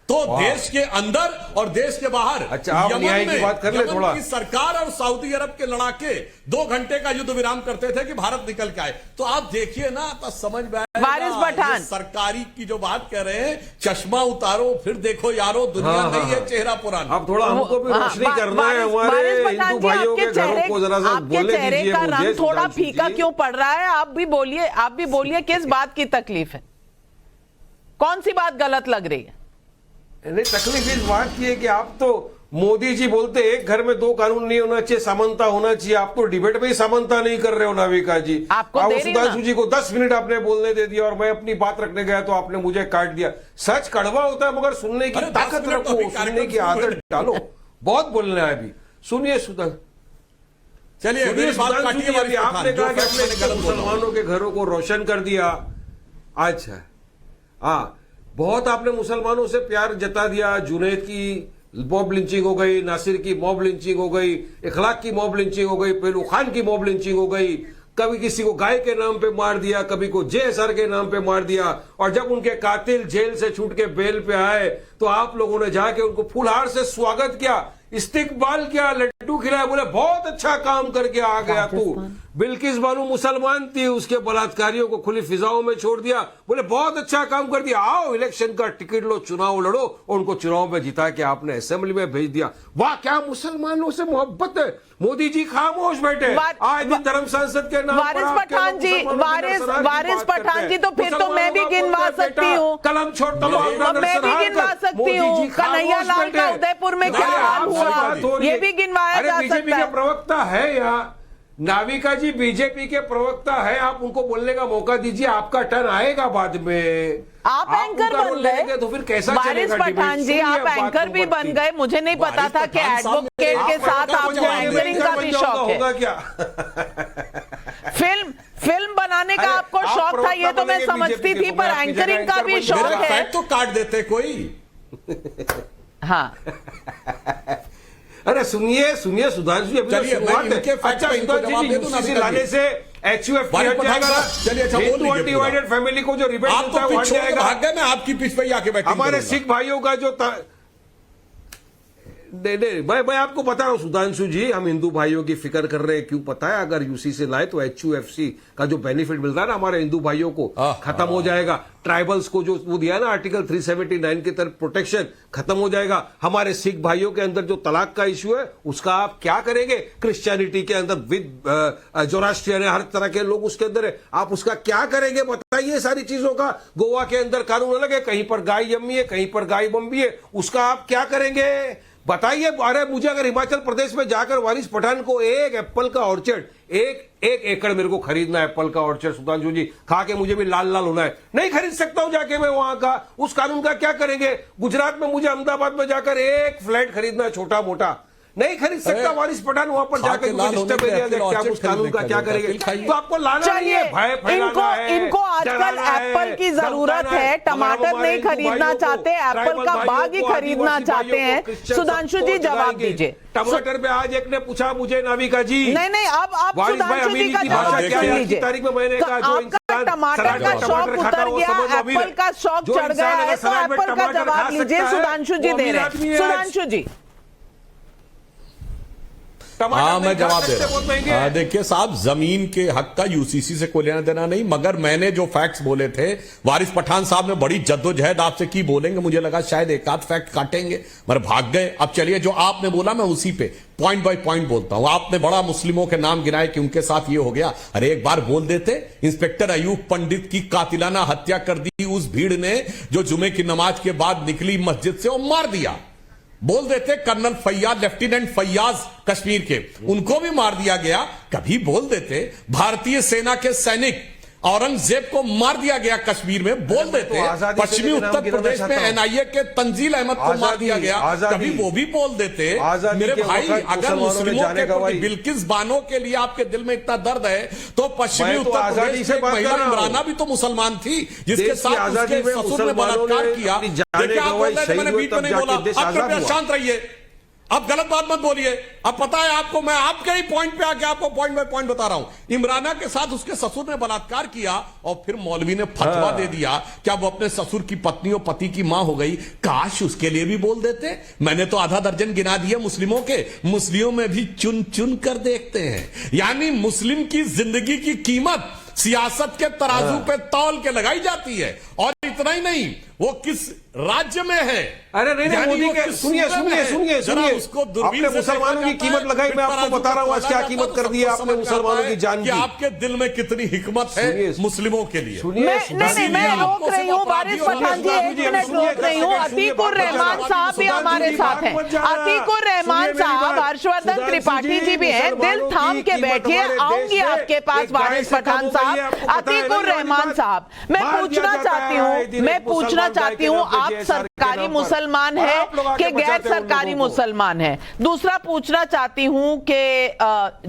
तो देश के अंदर और देश के बाहर अच्छा, आप न्याय की बात कर ले थोड़ा। की सरकार और सऊदी अरब के लड़ाके 2 घंटे का युद्ध विराम करते थे कि भारत निकल के आए। तो आप देखिए ना, तो समझ में आएगा। वारिस पठान सरकारी की जो बात कर रहे हैं, चश्मा उतारो फिर देखो यारो, दुनिया नहीं है चेहरा पुराना। अब थोड़ा हमको भी रोशनी करना है हमारे हिंदू भाइयों के घरों को। जरा सा बोलने दीजिए का मुझे, रंग थोड़ा फीका क्यों पड़ रहा है? आप भी बोलिए किस बात की तकलीफ है? कौन सी बात गलत लग रही है? नहीं, तकलीफ इस बात की है कि आप तो मोदी जी बोलते एक घर में 2 कानून नहीं होना चाहिए, समानता होना चाहिए। आप तो डिबेट में ही समानता नहीं कर रहे हो नाविका जी। आपको सुधांशु जी को 10 मिनट आपने बोलने दे दिया और मैं अपनी बात रखने गया तो आपने मुझे काट दिया। सच कड़वा होता है मगर सुनने की ताकत रखो, सुनने की आदत डालो। बहुत बोलना है अभी। सुनिए सुधांशु, चलिए आपने कहा कि अपने मुसलमानों के घरों को रोशन कर दिया। अच्छा, हाँ, बहुत आपने मुसलमानों से प्यार जता दिया। जुनैद की मॉब लिंचिंग हो गई, नासिर की मॉब लिंचिंग हो गई, इखलाक की मॉब लिंचिंग हो गई, पेलू खान की मॉब लिंचिंग हो गई। कभी किसी को गाय के नाम पे मार दिया, कभी को जेएसआर के नाम पे मार दिया। और जब उनके कातिल जेल से छूट के बेल पे आए तो आप लोगों ने जाके उनको फूलहार से स्वागत किया, इस्तिकबाल किया, लड्डू खिलाया, बोले बहुत अच्छा काम करके आ गया तू। बिल्किस बानो मुसलमान थी, उसके बलात्कारियों को खुली फिजाओं में छोड़ दिया, बोले बहुत अच्छा काम कर दिया। आओ इलेक्शन का टिकट लो, चुनाव लड़ो, और उनको चुनाव में जिता के आपने असेंबली में भेज दिया। वाह, क्या मुसलमानों से मोहब्बत है। मोदी जी खामोश बैठे, आज भी धर्म संसद के नाम वारिस पठान जी, वारिस पठान जी, तो फिर तो मैं भी गिनवा सकती हूँ, कलम छोड़, मैं भी गिनवा सकती हूँ। कन्हैया लाल का उदयपुर में क्या हाल हुआ, ये भी गिनवाया जा सकता है। बीजेपी के प्रवक्ता है यहाँ, नाविका जी बीजेपी के प्रवक्ता है, आप उनको बोलने का मौका दीजिए। आपका टर्न आएगा बाद में। आप एंकर बन गए तो फिर कैसा वारिस पठान जी, आप एंकर भी बन गए। मुझे नहीं पता था कि एडवोकेट के साथ आपको एंकरिंग का भी शौक है। क्या फिल्म बनाने का आपको शौक था, ये तो मैं समझती थी, पर एंकरिंग का भी शौक है तो काट देते कोई। हाँ, अरे सुनिए सुधांशु जी, अच्छा सुधांशु जी लाने से HUF हट जाएगा। चलिए, डिवाइडेड फैमिली को जो रिबेट मिलता है वो हट जाएगा। मैं आपकी पिच पे आके बैठा हमारे सिख भाइयों का जो नहीं, मैं आपको बता रहा हूं सुधांशु जी, हम हिंदू भाइयों की फिक्र कर रहे हैं। क्यों पता है? अगर यूसी से लाए तो HUFC का जो बेनिफिट मिलता है ना हमारे हिंदू भाइयों को, खत्म हो जाएगा। ट्राइबल्स को जो वो दिया ना आर्टिकल 379 की तरफ प्रोटेक्शन, खत्म हो जाएगा। हमारे सिख भाइयों के अंदर जो तलाक का इश्यू है उसका आप क्या करेंगे? क्रिश्चियनिटी के अंदर विद जोरास्ट्रियन है, हर तरह के लोग उसके अंदर है, आप उसका क्या करेंगे? बताइए सारी चीजों का। गोवा के अंदर कानून अलग है, कहीं पर गाय जम्मी है, कहीं पर गाय बम्बी है, उसका आप क्या करेंगे? बताइए। अरे मुझे अगर हिमाचल प्रदेश में जाकर वारिस पठान को एक एप्पल का ऑर्चर्ड, एक एकड़ मेरे को खरीदना है एप्पल का ऑर्चर्ड, सुधांशु जी, खा के मुझे भी लाल लाल होना है, नहीं खरीद सकता हूं जाके मैं वहां का। उस कानून का क्या करेंगे? गुजरात में मुझे अहमदाबाद में जाकर एक फ्लैट खरीदना है छोटा मोटा, नहीं खरीद सकता वारिस पठान वहां पर जाकर। डिस्टर्ब एरिया देखते आप उस कानून का क्या करेंगे? तो आपको लाना नहीं है, भय फैलाना है। इनको आजकल एप्पल की जरूरत है, टमाटर नहीं खरीदना चाहते, एप्पल का बाग ही खरीदना चाहते हैं। सुधांशु जी जवाब दीजिए। टमाटर पे आज एक ने पूछा मुझे नाविका जी, नहीं अब आप सुधांशु जी का जवाब सुन लीजिए। आपका टमाटर का शौक उतर गया, एप्पल का शौक चढ़ गया है, तो एप्पल का जवाब लीजिए। सुधांशु जी दे रहे हैं। सुधांशु जी हाँ मैं जवाब दे रहा हूं। देखिए साहब, जमीन के हक का यूसीसी से कोई लेना देना नहीं, मगर मैंने जो फैक्ट्स बोले थे, वारिस पठान साहब ने बड़ी जद्दोजहद आपसे की बोलेंगे, मुझे लगा शायद एक आध फैक्ट काटेंगे मगर भाग गए। अब चलिए जो आपने बोला मैं उसी पे पॉइंट बाय पॉइंट बोलता हूं। आपने बड़ा मुस्लिमों के नाम गिनाए कि उनके साथ ये हो गया, अरे एक बार बोल देते इंस्पेक्टर अयूब पंडित की कातिलाना हत्या कर दी उस भीड़ ने जो जुमे की नमाज के बाद निकली मस्जिद से और मार दिया। बोल देते कर्नल फैयाज, लेफ्टिनेंट फैयाज कश्मीर के, उनको भी मार दिया गया। कभी बोल देते भारतीय सेना के सैनिक औरंगजेब को मार दिया गया कश्मीर में, बोल देते पश्चिमी उत्तर प्रदेश में एनआईए के तंजील अहमद को मार दिया गया, कभी वो भी बोल देते। मेरे भाई, अगर मुस्लिमों के प्रति बिल्किस बानो के लिए आपके दिल में इतना दर्द है तो पश्चिमी उत्तर प्रदेश में महिला इमराना भी तो मुसलमान थी जिसके साथ उसके ससुर ने बलात्कार किया। देखिए आप बोल रहे थे मैंने बीच में नहीं बोला, अब कृपया शांत रहिए, अब गलत बात मत बोलिए। अब पता है आपको, मैं आपके ही पॉइंट पे आके आपको पॉइंट बाय पॉइंट बता रहा हूं। इमराना के साथ उसके ससुर ने बलात्कार किया और फिर मौलवी ने फतवा दे दिया क्या वो अपने ससुर की पत्नी और पति की मां हो गई। काश उसके लिए भी बोल देते। मैंने तो आधा दर्जन गिना दिया मुस्लिमों के, मुस्लिमों में भी चुन चुन कर देखते हैं। यानी मुस्लिम की जिंदगी की कीमत सियासत के तराजू पे तौल के लगाई जाती है। और इतना ही नहीं, वो किस राज्य में है। अरे नहीं मोदी के, सुनिए उसको दूरबीन से मुसलमानों की कीमत लगाई, मैं आपको बता रहा हूं आज क्या कीमत कर दी है आपने मुसलमानों की जान की। आपके दिल में कितनी हिकमत है मुस्लिमों के लिए। मैं रोक रही हूँ वारिस पठान जी, 1 मिनट रोक रही हूँ। अतीकुर रहमान साहब भी हमारे साथ हैं। अतीकुर रहमान साहब, हर्षवर्धन त्रिपाठी जी भी हैं। दिल थाम के बैठिए, आऊंगी आपके पास वारिस पठान साहब। अतीकुर रहमान साहब, मैं पूछना चाहती हूँ आप सरकारी मुसलमान है कि गैर सरकारी मुसलमान है। दूसरा पूछना चाहती हूँ कि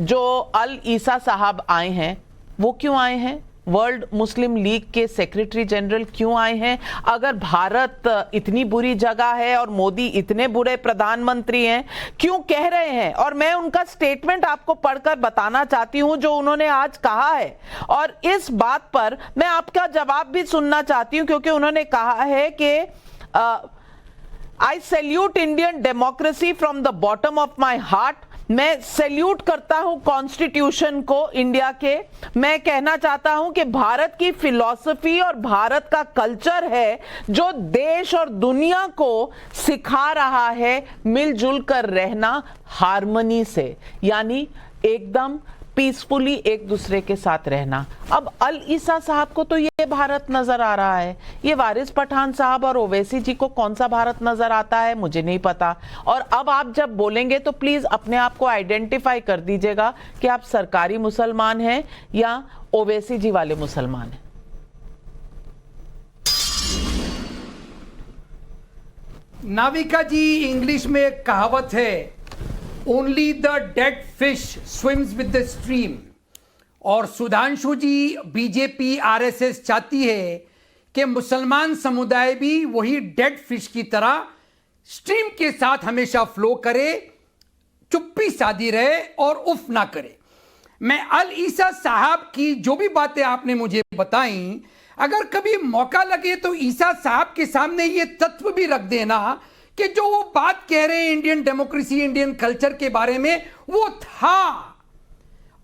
जो अल ईसा साहब आए हैं वो क्यों आए हैं? वर्ल्ड मुस्लिम लीग के सेक्रेटरी जनरल क्यों आए हैं? अगर भारत इतनी बुरी जगह है और मोदी इतने बुरे प्रधानमंत्री हैं, क्यों कह रहे हैं? और मैं उनका स्टेटमेंट आपको पढ़कर बताना चाहती हूं जो उन्होंने आज कहा है, और इस बात पर मैं आपका जवाब भी सुनना चाहती हूं, क्योंकि उन्होंने कहा है कि आई salute Indian democracy from the bottom of my heart. मैं सैल्यूट करता हूं कॉन्स्टिट्यूशन को इंडिया के। मैं कहना चाहता हूं कि भारत की फिलॉसफी और भारत का कल्चर है जो देश और दुनिया को सिखा रहा है मिलजुल कर रहना, हार्मनी से, यानी एकदम पीसफुली एक दूसरे के साथ रहना। अब अल ईसा साहब को तो ये भारत नजर आ रहा है, ये वारिस पठान साहब और ओवैसी जी को कौन सा भारत नजर आता है मुझे नहीं पता। और अब आप जब बोलेंगे तो प्लीज अपने आप को आइडेंटिफाई कर दीजिएगा कि आप सरकारी मुसलमान हैं या ओवैसी जी वाले मुसलमान हैं। नाविका जी, इंग्लिश में एक कहावत है, only the dead fish swims with the stream. और सुधांशु जी, बीजेपी आरएसएस चाहती है कि मुसलमान समुदाय भी वही डेड फिश की तरह स्ट्रीम के साथ हमेशा फ्लो करे, चुप्पी साधी रहे और उफ ना करे। मैं अल ईसा साहब की जो भी बातें आपने मुझे बताई, अगर कभी मौका लगे तो ईसा साहब के सामने ये तत्व भी रख देना कि जो वो बात कह रहे हैं इंडियन डेमोक्रेसी, इंडियन कल्चर के बारे में, वो था।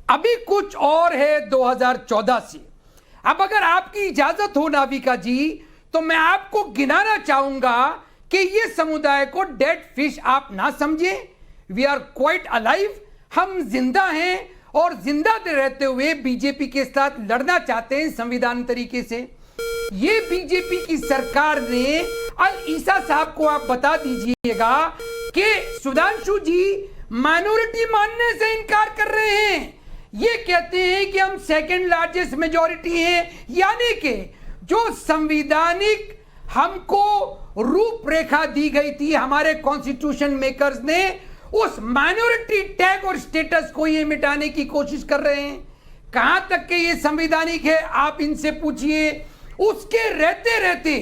अभी कुछ और है 2014 से। अब अगर आपकी इजाजत हो नाविका जी, तो मैं आपको गिनाना चाहूंगा कि ये समुदाय को डेड फिश आप ना समझे। वी आर क्वाइट अलाइव, हम जिंदा हैं और जिंदा रहते हुए बीजेपी के साथ लड़ना चाहते हैं संविधान तरीके से। ये बीजेपी की सरकार ने अल ईसा साहब को आप बता दीजिएगा कि सुधांशु जी माइनॉरिटी मानने से इनकार कर रहे हैं। ये कहते हैं कि हम सेकंड लार्जेस्ट मेजॉरिटी हैं, यानी कि जो संवैधानिक हमको रूपरेखा दी गई थी हमारे कॉन्स्टिट्यूशन मेकर्स ने, उस माइनॉरिटी टैग और स्टेटस को ये मिटाने की कोशिश कर रहे हैं। कहां तक के ये संवैधानिक है आप इनसे पूछिए। उसके रहते रहते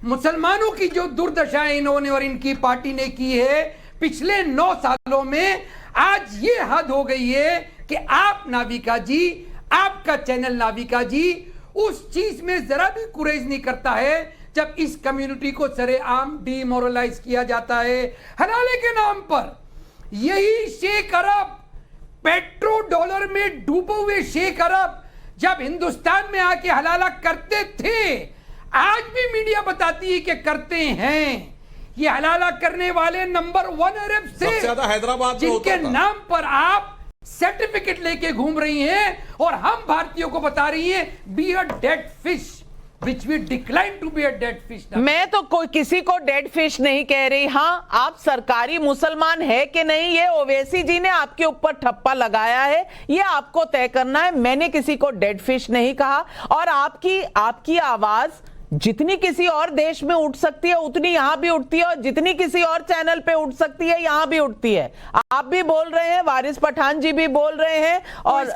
मुसलमानों की जो दुर्दशा इन्होंने और इनकी पार्टी ने की है पिछले 9 सालों में, आज ये हद हो गई है कि आप नाविका जी, आपका चैनल नाविका जी उस चीज में जरा भी गुरेज नहीं करता है जब इस कम्युनिटी को सरेआम डिमोरलाइज किया जाता है हलाले के नाम पर। यही शेख अरब, पेट्रो डॉलर में डूबे हुए शेख अरब जब हिंदुस्तान में आके हलाला करते थे, आज भी मीडिया बताती है कि करते हैं। ये हलाला करने वाले नंबर 1 अरब से सबसे ज्यादा हैदराबाद में जिनके होता था। नाम पर आप सर्टिफिकेट लेके घूम रही हैं और हम भारतीयों को बता रही हैं be a dead fish which we decline to be a dead fish. मैं तो कोई किसी को डेड फिश नहीं कह रही। हाँ, आप सरकारी मुसलमान है कि नहीं ये ओवैसी जी ने आपके ऊपर ठप्पा लगाया है, ये आपको तय करना है। मैंने किसी को डेड फिश नहीं कहा। और आपकी आवाज जितनी किसी और देश में उठ सकती है उतनी यहां भी उठती है, और जितनी किसी और चैनल पे उठ सकती है यहां भी उठती है। आप भी बोल रहे हैं, वारिस पठान जी भी बोल रहे हैं, और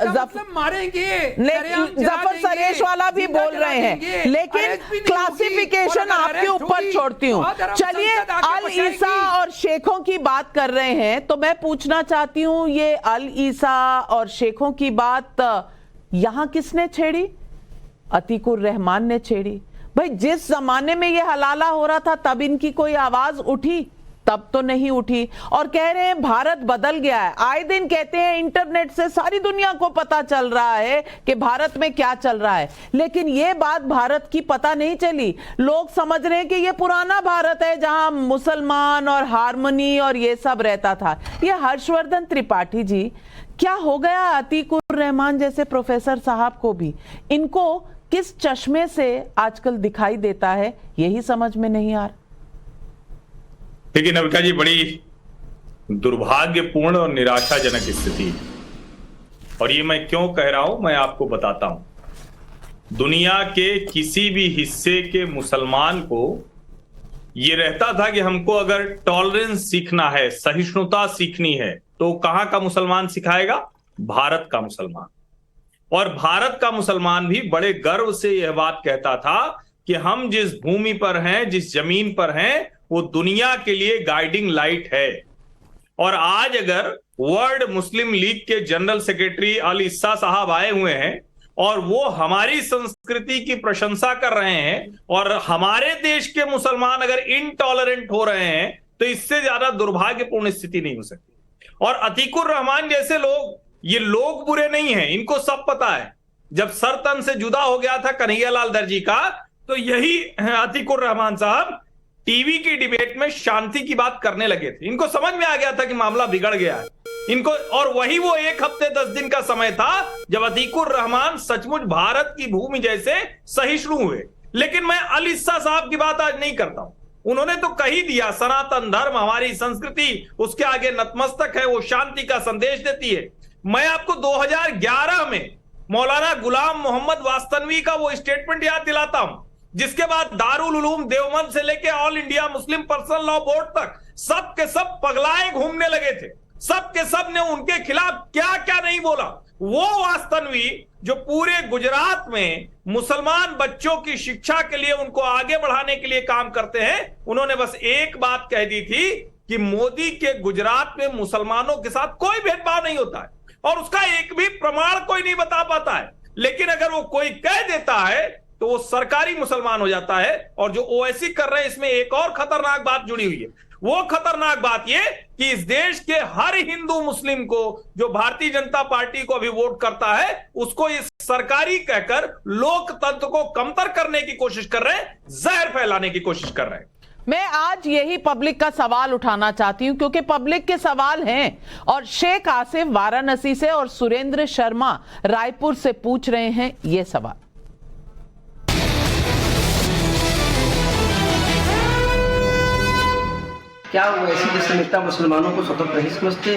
मारेंगे, जफर सरेश वाला भी बोल रहे हैं, लेकिन क्लासिफिकेशन आपके ऊपर छोड़ती हूं। चलिए, अल ईसा और शेखों की बात कर रहे हैं तो मैं पूछना चाहती हूं, ये अल ईसा और शेखों की बात यहां किसने छेड़ी? अतीकुर रहमान ने छेड़ी। भाई, जिस जमाने में ये हलाला हो रहा था तब इनकी कोई आवाज उठी? तब तो नहीं उठी। और कह रहे हैं भारत बदल गया है। आए दिन कहते हैं इंटरनेट से सारी दुनिया को पता चल रहा है कि भारत में क्या चल रहा है, लेकिन ये बात भारत की पता नहीं चली। लोग समझ रहे हैं कि ये पुराना भारत है जहां मुसलमान और हार्मनी और ये सब रहता था। ये हर्षवर्धन त्रिपाठी जी, क्या हो गया अतीकुर रहमान जैसे प्रोफेसर साहब को भी? इनको किस चश्मे से आजकल दिखाई देता है यही समझ में नहीं आ रहा। देखिए नविका जी, बड़ी दुर्भाग्यपूर्ण और निराशाजनक स्थिति है, और ये मैं क्यों कह रहा हूं मैं आपको बताता हूं। दुनिया के किसी भी हिस्से के मुसलमान को ये रहता था कि हमको अगर टॉलरेंस सीखना है, सहिष्णुता सीखनी है, तो कहां का मुसलमान सिखाएगा? भारत का मुसलमान। और भारत का मुसलमान भी बड़े गर्व से यह बात कहता था कि हम जिस भूमि पर हैं, जिस जमीन पर हैं, वो दुनिया के लिए गाइडिंग लाइट है। और आज अगर वर्ल्ड मुस्लिम लीग के जनरल सेक्रेटरी अल ईसा साहब आए हुए हैं और वो हमारी संस्कृति की प्रशंसा कर रहे हैं और हमारे देश के मुसलमान अगर इनटॉलरेंट हो रहे हैं, तो इससे ज्यादा दुर्भाग्यपूर्ण स्थिति नहीं हो सकती। और अतीकुर रहमान जैसे लोग, ये लोग बुरे नहीं हैं, इनको सब पता है। जब सर तन से जुदा हो गया था कन्हैयालाल दर्जी का, तो यही अतीकुर रहमान साहब टीवी की डिबेट में शांति की बात करने लगे थे। इनको समझ में आ गया था कि मामला बिगड़ गया है इनको। और वही वो 1 हफ्ते 10 दिन का समय था जब अतीकुर रहमान सचमुच भारत की भूमि जैसे सहिष्णु हुए। लेकिन मैं अल ईसा साहब की बात आज नहीं करता हूं। उन्होंने तो कही दिया, सनातन धर्म हमारी संस्कृति उसके आगे नतमस्तक है, वो शांति का संदेश देती है। मैं आपको 2011 में मौलाना गुलाम मोहम्मद वास्तनवी का वो स्टेटमेंट याद दिलाता हूं, जिसके बाद दारुल उलूम देवबंद से लेके all India Muslim personal law board तक सब के सब पगलाए घूमने लगे थे। सब के सब ने उनके खिलाफ क्या क्या नहीं बोला। वो वास्तनवी जो पूरे गुजरात में मुसलमान बच्चों की शिक्षा के लिए, उनको आगे बढ़ाने के लिए काम करते हैं, उन्होंने बस एक बात कह दी थी कि मोदी के गुजरात में मुसलमानों के साथ कोई भेदभाव नहीं होता है, और उसका एक भी प्रमाण कोई नहीं बता पाता है। लेकिन अगर वो कोई कह देता है तो वो सरकारी मुसलमान हो जाता है। और जो ओवैसी कर रहे हैं, इसमें एक और खतरनाक बात जुड़ी हुई है। वो खतरनाक बात ये कि इस देश के हर हिंदू मुस्लिम को जो भारतीय जनता पार्टी को अभी वोट करता है, उसको इस सरकारी कहकर लोकतंत्र को कमतर करने की कोशिश कर रहे हैं, जहर फैलाने की कोशिश कर रहे हैं। मैं आज यही पब्लिक का सवाल उठाना चाहती हूं, क्योंकि पब्लिक के सवाल हैं, और शेख आसिफ वाराणसी से और सुरेंद्र शर्मा रायपुर से पूछ रहे हैं ये सवाल। क्या वो ऐसे जैसे नेता मुसलमानों को स्वतंत्र नहीं समझते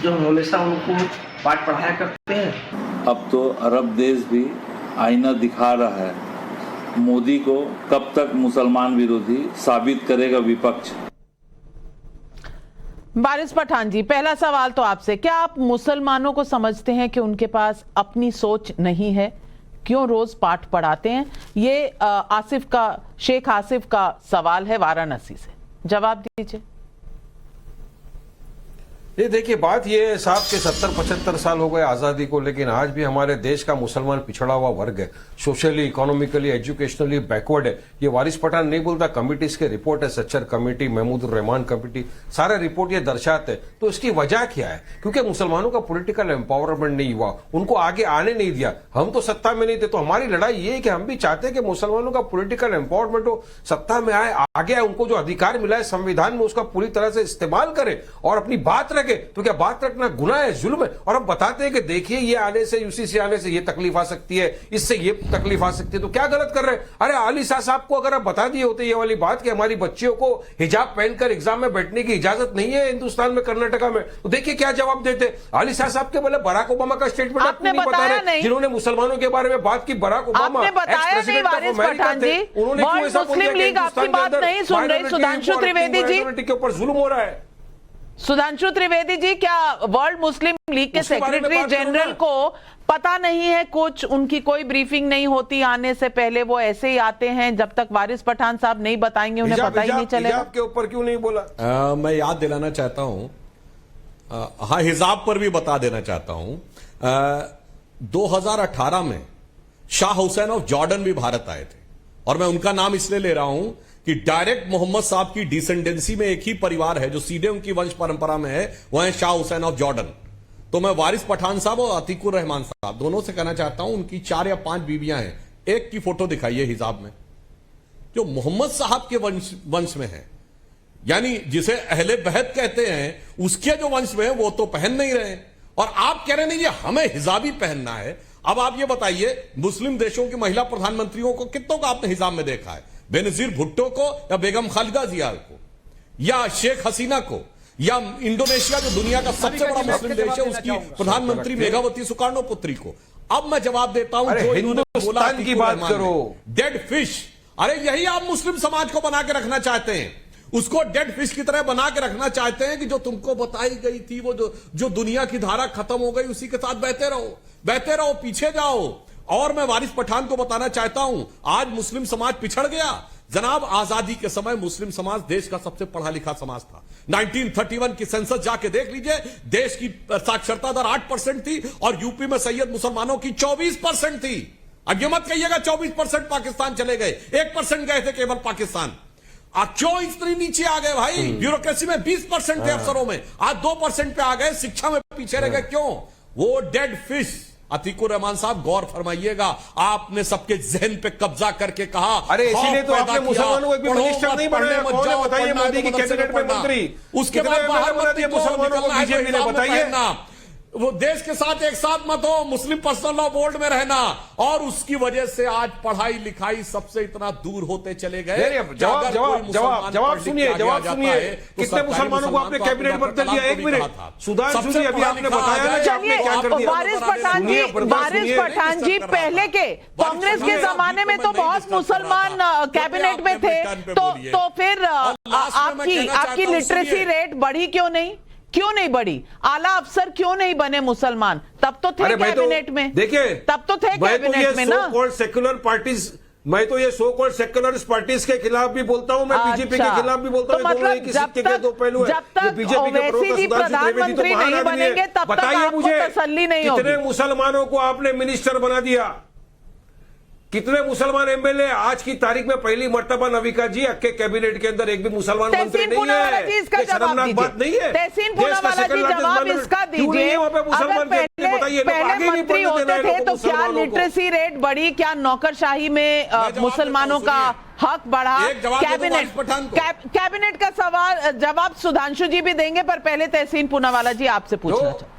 जो हमेशा उनको पाठ पढ़ाया करते हैं? अब तो अरब देश भी आईना दिखा रहा है। मोदी को कब तक मुसलमान विरोधी साबित करेगा विपक्ष? वारिस पठान जी, पहला सवाल तो आपसे, क्या आप मुसलमानों को समझते हैं कि उनके पास अपनी सोच नहीं है? क्यों रोज पाठ पढ़ाते हैं? ये शेख आसिफ का सवाल है वाराणसी से, जवाब दीजिए। ये देखिए, बात ये है साहब के 70-75 साल हो गए आजादी को, लेकिन आज भी हमारे देश का मुसलमान पिछड़ा हुआ वर्ग है, सोशली, इकोनॉमिकली, एजुकेशनली बैकवर्ड है। ये वारिस पठान नहीं बोलता, कमिटीज के रिपोर्ट है, सच्चर कमेटी, महमूद रहमान कमेटी, सारे रिपोर्ट ये दर्शाते हैं। तो इसकी वजह क्या है? क्योंकि मुसलमानों का पॉलिटिकल एम्पावरमेंट नहीं हुआ, उनको आगे आने नहीं दिया। हम तो सत्ता में नहीं थे, तो हमारी लड़ाई ये है कि हम भी चाहते हैं कि मुसलमानों का पॉलिटिकल एम्पावरमेंट हो, सत्ता में आए, आगे आए, उनको जो अधिकार मिला है संविधान में उसका पूरी तरह से इस्तेमाल करे और अपनी बात रखे। तो क्या बात रखना गुनाह है, जुल्म है? और हम बताते हैं कि देखिए ये आने से, यूसीसी आने से ये तकलीफ आ सकती है, इससे ये तकलीफ आ सकती है, तो क्या गलत कर रहे हैं? अरे अली शाह साहब को अगर आप बता दिए होते ये वाली बात कि हमारी बच्चियों को हिजाब पहनकर एग्जाम में बैठने की इजाजत नहीं है हिंदुस्तान में, कर्नाटका में, तो देखिए क्या जवाब देते। अली शाह साहब के बोले बराक ओबामा का स्टेटमेंट आपने बता रहे, जिन्होंने मुसलमानों के बारे में बात की। बराक ओबामा आपने बताया नहीं वारिस पठान जी, वर्ल्ड मुस्लिम लीग आपकी बात नहीं सुन रही। सुधांशु त्रिवेदी जी के ऊपर जुल्म हो रहा है। सुधांशु त्रिवेदी जी, क्या वर्ल्ड मुस्लिम लीग के सेक्रेटरी जनरल को पता नहीं है कुछ? उनकी कोई ब्रीफिंग नहीं होती आने से पहले, वो ऐसे ही आते हैं, जब तक वारिस पठान साहब नहीं बताएंगे उन्हें पता ही नहीं चलेगा। हिजाब के ऊपर क्यों नहीं बोला? मैं याद दिलाना चाहता हूं, हाँ हिजाब पर भी बता देना चाहता हूं। 2018 में शाह हुसैन ऑफ जॉर्डन भी भारत आए थे, और मैं उनका नाम इसलिए ले रहा हूं कि डायरेक्ट मोहम्मद साहब की डिसेंडेंसी में एक ही परिवार है जो सीधे उनकी वंश परंपरा में है, वह है शाह हुसैन ऑफ जॉर्डन। तो मैं वारिस पठान साहब और अतीकुर रहमान साहब दोनों से कहना चाहता हूं, उनकी 4 या 5 बीवियां हैं, एक की फोटो दिखाइए हिजाब में, जो मोहम्मद साहब के वंश में है, यानी जिसे अहले बहत कहते हैं, उसके जो वंश में है वो तो पहन नहीं रहे, और आप कह रहे नहीं ये हमें हिजाब ही पहनना है। अब आप ये बताइए, मुस्लिम देशों की महिला प्रधानमंत्रियों को कितनों को आपने हिजाब में देखा है? बेनजीर भुट्टो को, या बेगम खालिदा जिया को, या शेख हसीना को, या इंडोनेशिया जो दुनिया का सबसे बड़ा मुस्लिम देश है उसकी प्रधानमंत्री मेघावती सुकार्णो पुत्री को। अब मैं जवाब देता हूं, जो हिंदुस्तान की बात करो, डेड फिश, अरे यही आप मुस्लिम समाज को बना के रखना चाहते हैं, उसको डेड फिश की तरह बना के रखना चाहते हैं कि जो तुमको बताई गई थी वो जो दुनिया की धारा खत्म हो गई उसी के साथ बहते रहो, पीछे जाओ। और मैं वारिस पठान को बताना चाहता हूं, आज मुस्लिम समाज पिछड़ गया। जनाब, आजादी के समय मुस्लिम समाज देश का सबसे पढ़ा लिखा समाज था। 1931 की सेंसस जाके देख लीजिए, देश की साक्षरता दर 8% थी और यूपी में सैयद मुसलमानों की 24% थी। अब ये मत कहिएगा 24% पाकिस्तान चले गए, 1% गए थे केवल पाकिस्तान। क्यों इतनी नीचे आ गए भाई? ब्यूरोक्रेसी में 20% थे अफसरों में, आज 2% पे आ गए, शिक्षा में पीछे रह गए। क्यों? वो डेड फिश। अतीकुर रहमान साहब गौर फरमाइएगा, आपने सबके जहन पे कब्जा करके कहा, अरे इसीलिए तो आपने मुसलमानों को एक भी मिनिस्टर नहीं बनाया। कौन है बताइए? मोदी की कैबिनेट में मंत्री, उसके बाद बाहर बना दिया मुसलमानों को बीजेपी ने, बताइए। वो देश के साथ एक साथ मत हो, मुस्लिम पर्सनल लॉ बोर्ड में रहना, और उसकी वजह से आज पढ़ाई लिखाई सबसे इतना दूर होते चले गए। जवाब सुनिए, कितने मुसलमानों को आपने कैबिनेट पर दिया? 1 मिनट, सुधांशु जी, अभी आपने बताया ना कि आपने क्या कर दिया। वारिस पठान जी, पहले के कांग्रेस के जमाने में तो बहुत मुसलमान कैबिनेट में थे, तो फिर आपकी लिटरेसी रेट बढ़ी क्यों नहीं बढ़ी? आला अफसर क्यों नहीं बने मुसलमान? तब तो थे कैबिनेट में। देखिए, तब तो थे कैबिनेट में ना। सेक्युलर पार्टीज, मैं तो ये सो कॉल्ड सेक्युलरिस्ट पार्टीज के खिलाफ भी बोलता हूं, मैं बीजेपी के खिलाफ भी बोलता हूं। तो मतलब जब तक ओवैसी जी प्रधानमंत्री नहीं बनेंगे तब तक आपको तसल्ली नहीं होगी। कितने मुसलमानों को आपने मिनिस्टर बना दिया? कितने मुसलमान एमएलए? आज की तारीख में पहली मर्तबा नविका जी आपके कैबिनेट के अंदर एक भी मुसलमान मंत्री नहीं है। इसका जवाब बात नहीं है। तहसीन पूनावाला जी, जवाब इसका दीजिए। अगर पहले मंत्री होते थे तो क्या लिटरेसी रेट बढ़ी? क्या नौकरशाही में मुसलमानों का हक बढ़ा? कैबिनेट का सवाल जवाब सुधांशु जी भी देंगे, पर पहले तहसीन पूनावाला जी आपसे पूछना चाहता।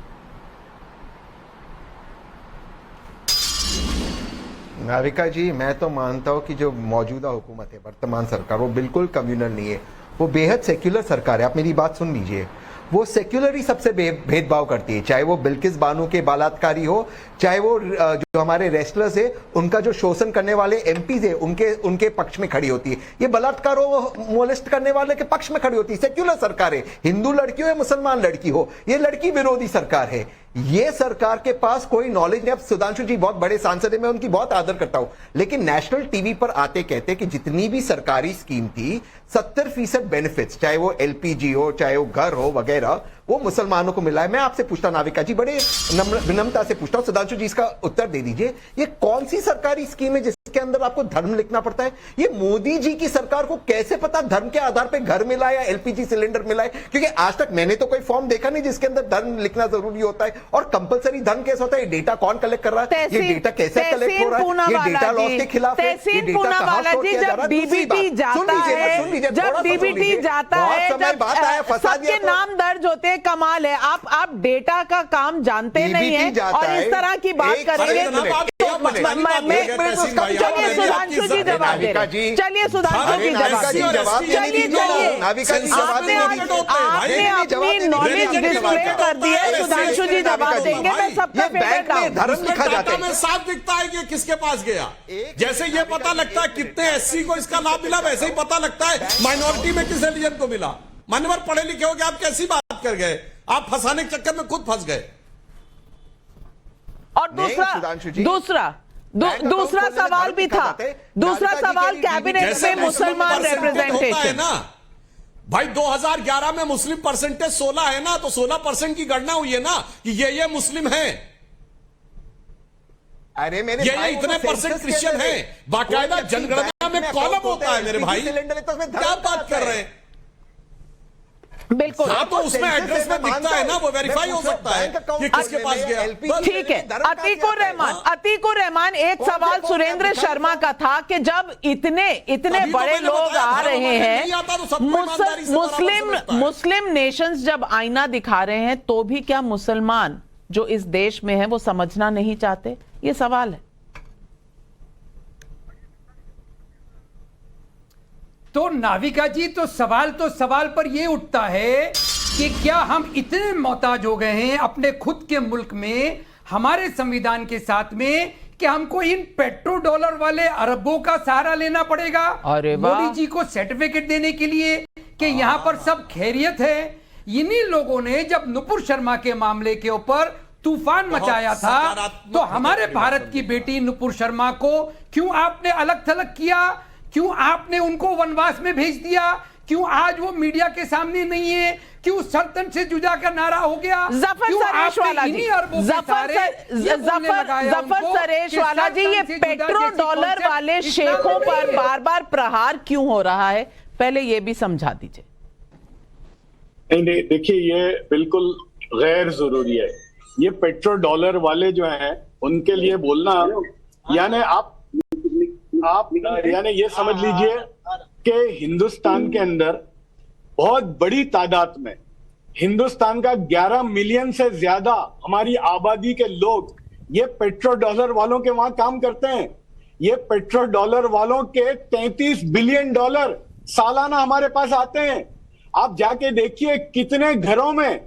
नाविका जी, मैं तो मानता हूं कि जो मौजूदा हुकूमत है, वर्तमान सरकार, वो बिल्कुल कम्युनल नहीं है, वो बेहद सेक्युलर सरकार है। आप मेरी बात सुन लीजिए, वो सेक्युलर ही सबसे भेदभाव करती है, चाहे वो बिल्किस बानो के बलात्कारी हो, चाहे वो जो हमारे रेस्लर्स है उनका जो शोषण करने वाले एमपीज है उनके पक्ष में खड़ी होती है। ये बलात्कारों मोलेस्ट करने वाले के पक्ष में खड़ी होती है। सेक्युलर सरकार है, हिंदू लड़की हो या मुसलमान लड़की हो, ये लड़की विरोधी सरकार है। ये सरकार के पास कोई नॉलेज नहीं। अब सुधांशु जी बहुत बड़े सांसद है, मैं उनकी बहुत आदर करता हूं, लेकिन नेशनल टीवी पर आते कहते कि जितनी भी सरकारी स्कीम थी 70% बेनिफिट्स, चाहे वो एलपीजी हो, चाहे वो घर हो वगैरह, वो मुसलमानों को मिला है। मैं आपसे पूछता नाविका जी, बड़े विनम्रता से पूछता हूं, सुधांशु जी इसका उत्तर दे दीजिए, ये कौन सी सरकारी स्कीम है जिसके अंदर आपको धर्म लिखना पड़ता है? ये मोदी जी की सरकार को कैसे पता धर्म के आधार पर घर मिला या एलपीजी सिलेंडर मिला है? क्योंकि आज तक मैंने तो कोई फॉर्म देखा नहीं जिसके अंदर धर्म लिखना जरूरी होता है। और कंपलसरी धर्म कैसे होता है? ये डेटा कौन कलेक्ट कर रहा है? ये डेटा कैसे कलेक्ट हो रहा है? ये डेटा लॉस के खिलाफ है। ये डेटा कहां स्टोर किया जा रहा है? डीबीटी जाता है, सबके नाम दर्ज होते हैं। कमाल है, आप डेटा का काम जानते नहीं है और इस तरह की बात करेंगे। चलिए सुधांशु जी जवाब दे रहे हैं। चलिए सुधांशु जी जवाब, चलिए आपने अपनी नॉलेज डिस्प्ले कर दी है। सुधांशु जी जवाब देंगे, मैं सबका फेवरेट हूं। धर्म लिखा जाता है, साफ दिखता है कि किसके पास गया। जैसे ये पता लगता है कितने एससी को इसका लाभ मिला, वैसे ही पता लगता है माइनॉरिटी में किस रिलीजन को मिला। मान्यवर पढ़े लिखे हो गए, आप कैसी बात कर गए? आप फंसाने के चक्कर में खुद फंस गए। और दूसरा सवाल भी था, दूसरा सवाल कैबिनेट में मुसलमान रिप्रेजेंटेशन ना भाई। 2011 में मुस्लिम परसेंटेज 16 है ना, तो 16% की गणना हुई है ना कि ये मुस्लिम है। अरे मेरे ये इतने परसेंट क्रिश्चियन है। बाकायदा जनगणना में कॉलम होता है मेरे भाई, क्या बात कर रहे हैं? बिल्कुल, तो उसमें एड्रेस में दिखता है ना, वो वेरीफाई हो सकता है कि किसके पास गया। ठीक है। अतीकुर रहमान, एक सवाल सुरेंद्र शर्मा का था कि जब इतने बड़े लोग आ रहे हैं, मुस्लिम नेशंस जब आईना दिखा रहे हैं, तो भी क्या मुसलमान जो इस देश में है वो समझना नहीं चाहते? ये सवाल है। तो नाविका जी, तो सवाल पर यह उठता है कि क्या हम इतने मोहताज हो गए हैं अपने खुद के मुल्क में, हमारे संविधान के साथ में, कि हमको इन पेट्रो डॉलर वाले अरबों का सहारा लेना पड़ेगा मोदी जी को सर्टिफिकेट देने के लिए कि यहां पर सब खैरियत है? इन्हीं लोगों ने जब नुपुर शर्मा के मामले के ऊपर तूफान मचाया था, तो हमारे भारत की बेटी नुपुर शर्मा को क्यों आपने अलग थलग किया? क्यों आपने उनको वनवास में भेज दिया? क्यों आज वो मीडिया के सामने नहीं है? क्यों सल्तन से जुदा का नारा हो गया? जफर सरेश वाला जी, ये पेट्रो डॉलर वाले शेखों पर बार बार प्रहार क्यों हो रहा है? पहले ये भी समझा दीजिए। नहीं, देखिए, ये बिल्कुल गैर जरूरी है। ये पेट्रो डॉलर वाले जो हैं उनके लिए बोलना, यानी आप यानी ये समझ लीजिए कि हिंदुस्तान के अंदर बहुत बड़ी तादाद में, हिंदुस्तान का 11 मिलियन से ज्यादा हमारी आबादी के लोग ये पेट्रो डॉलर वालों के वहां काम करते हैं। ये पेट्रो डॉलर वालों के 33 बिलियन डॉलर सालाना हमारे पास आते हैं। आप जाके देखिए कितने घरों में,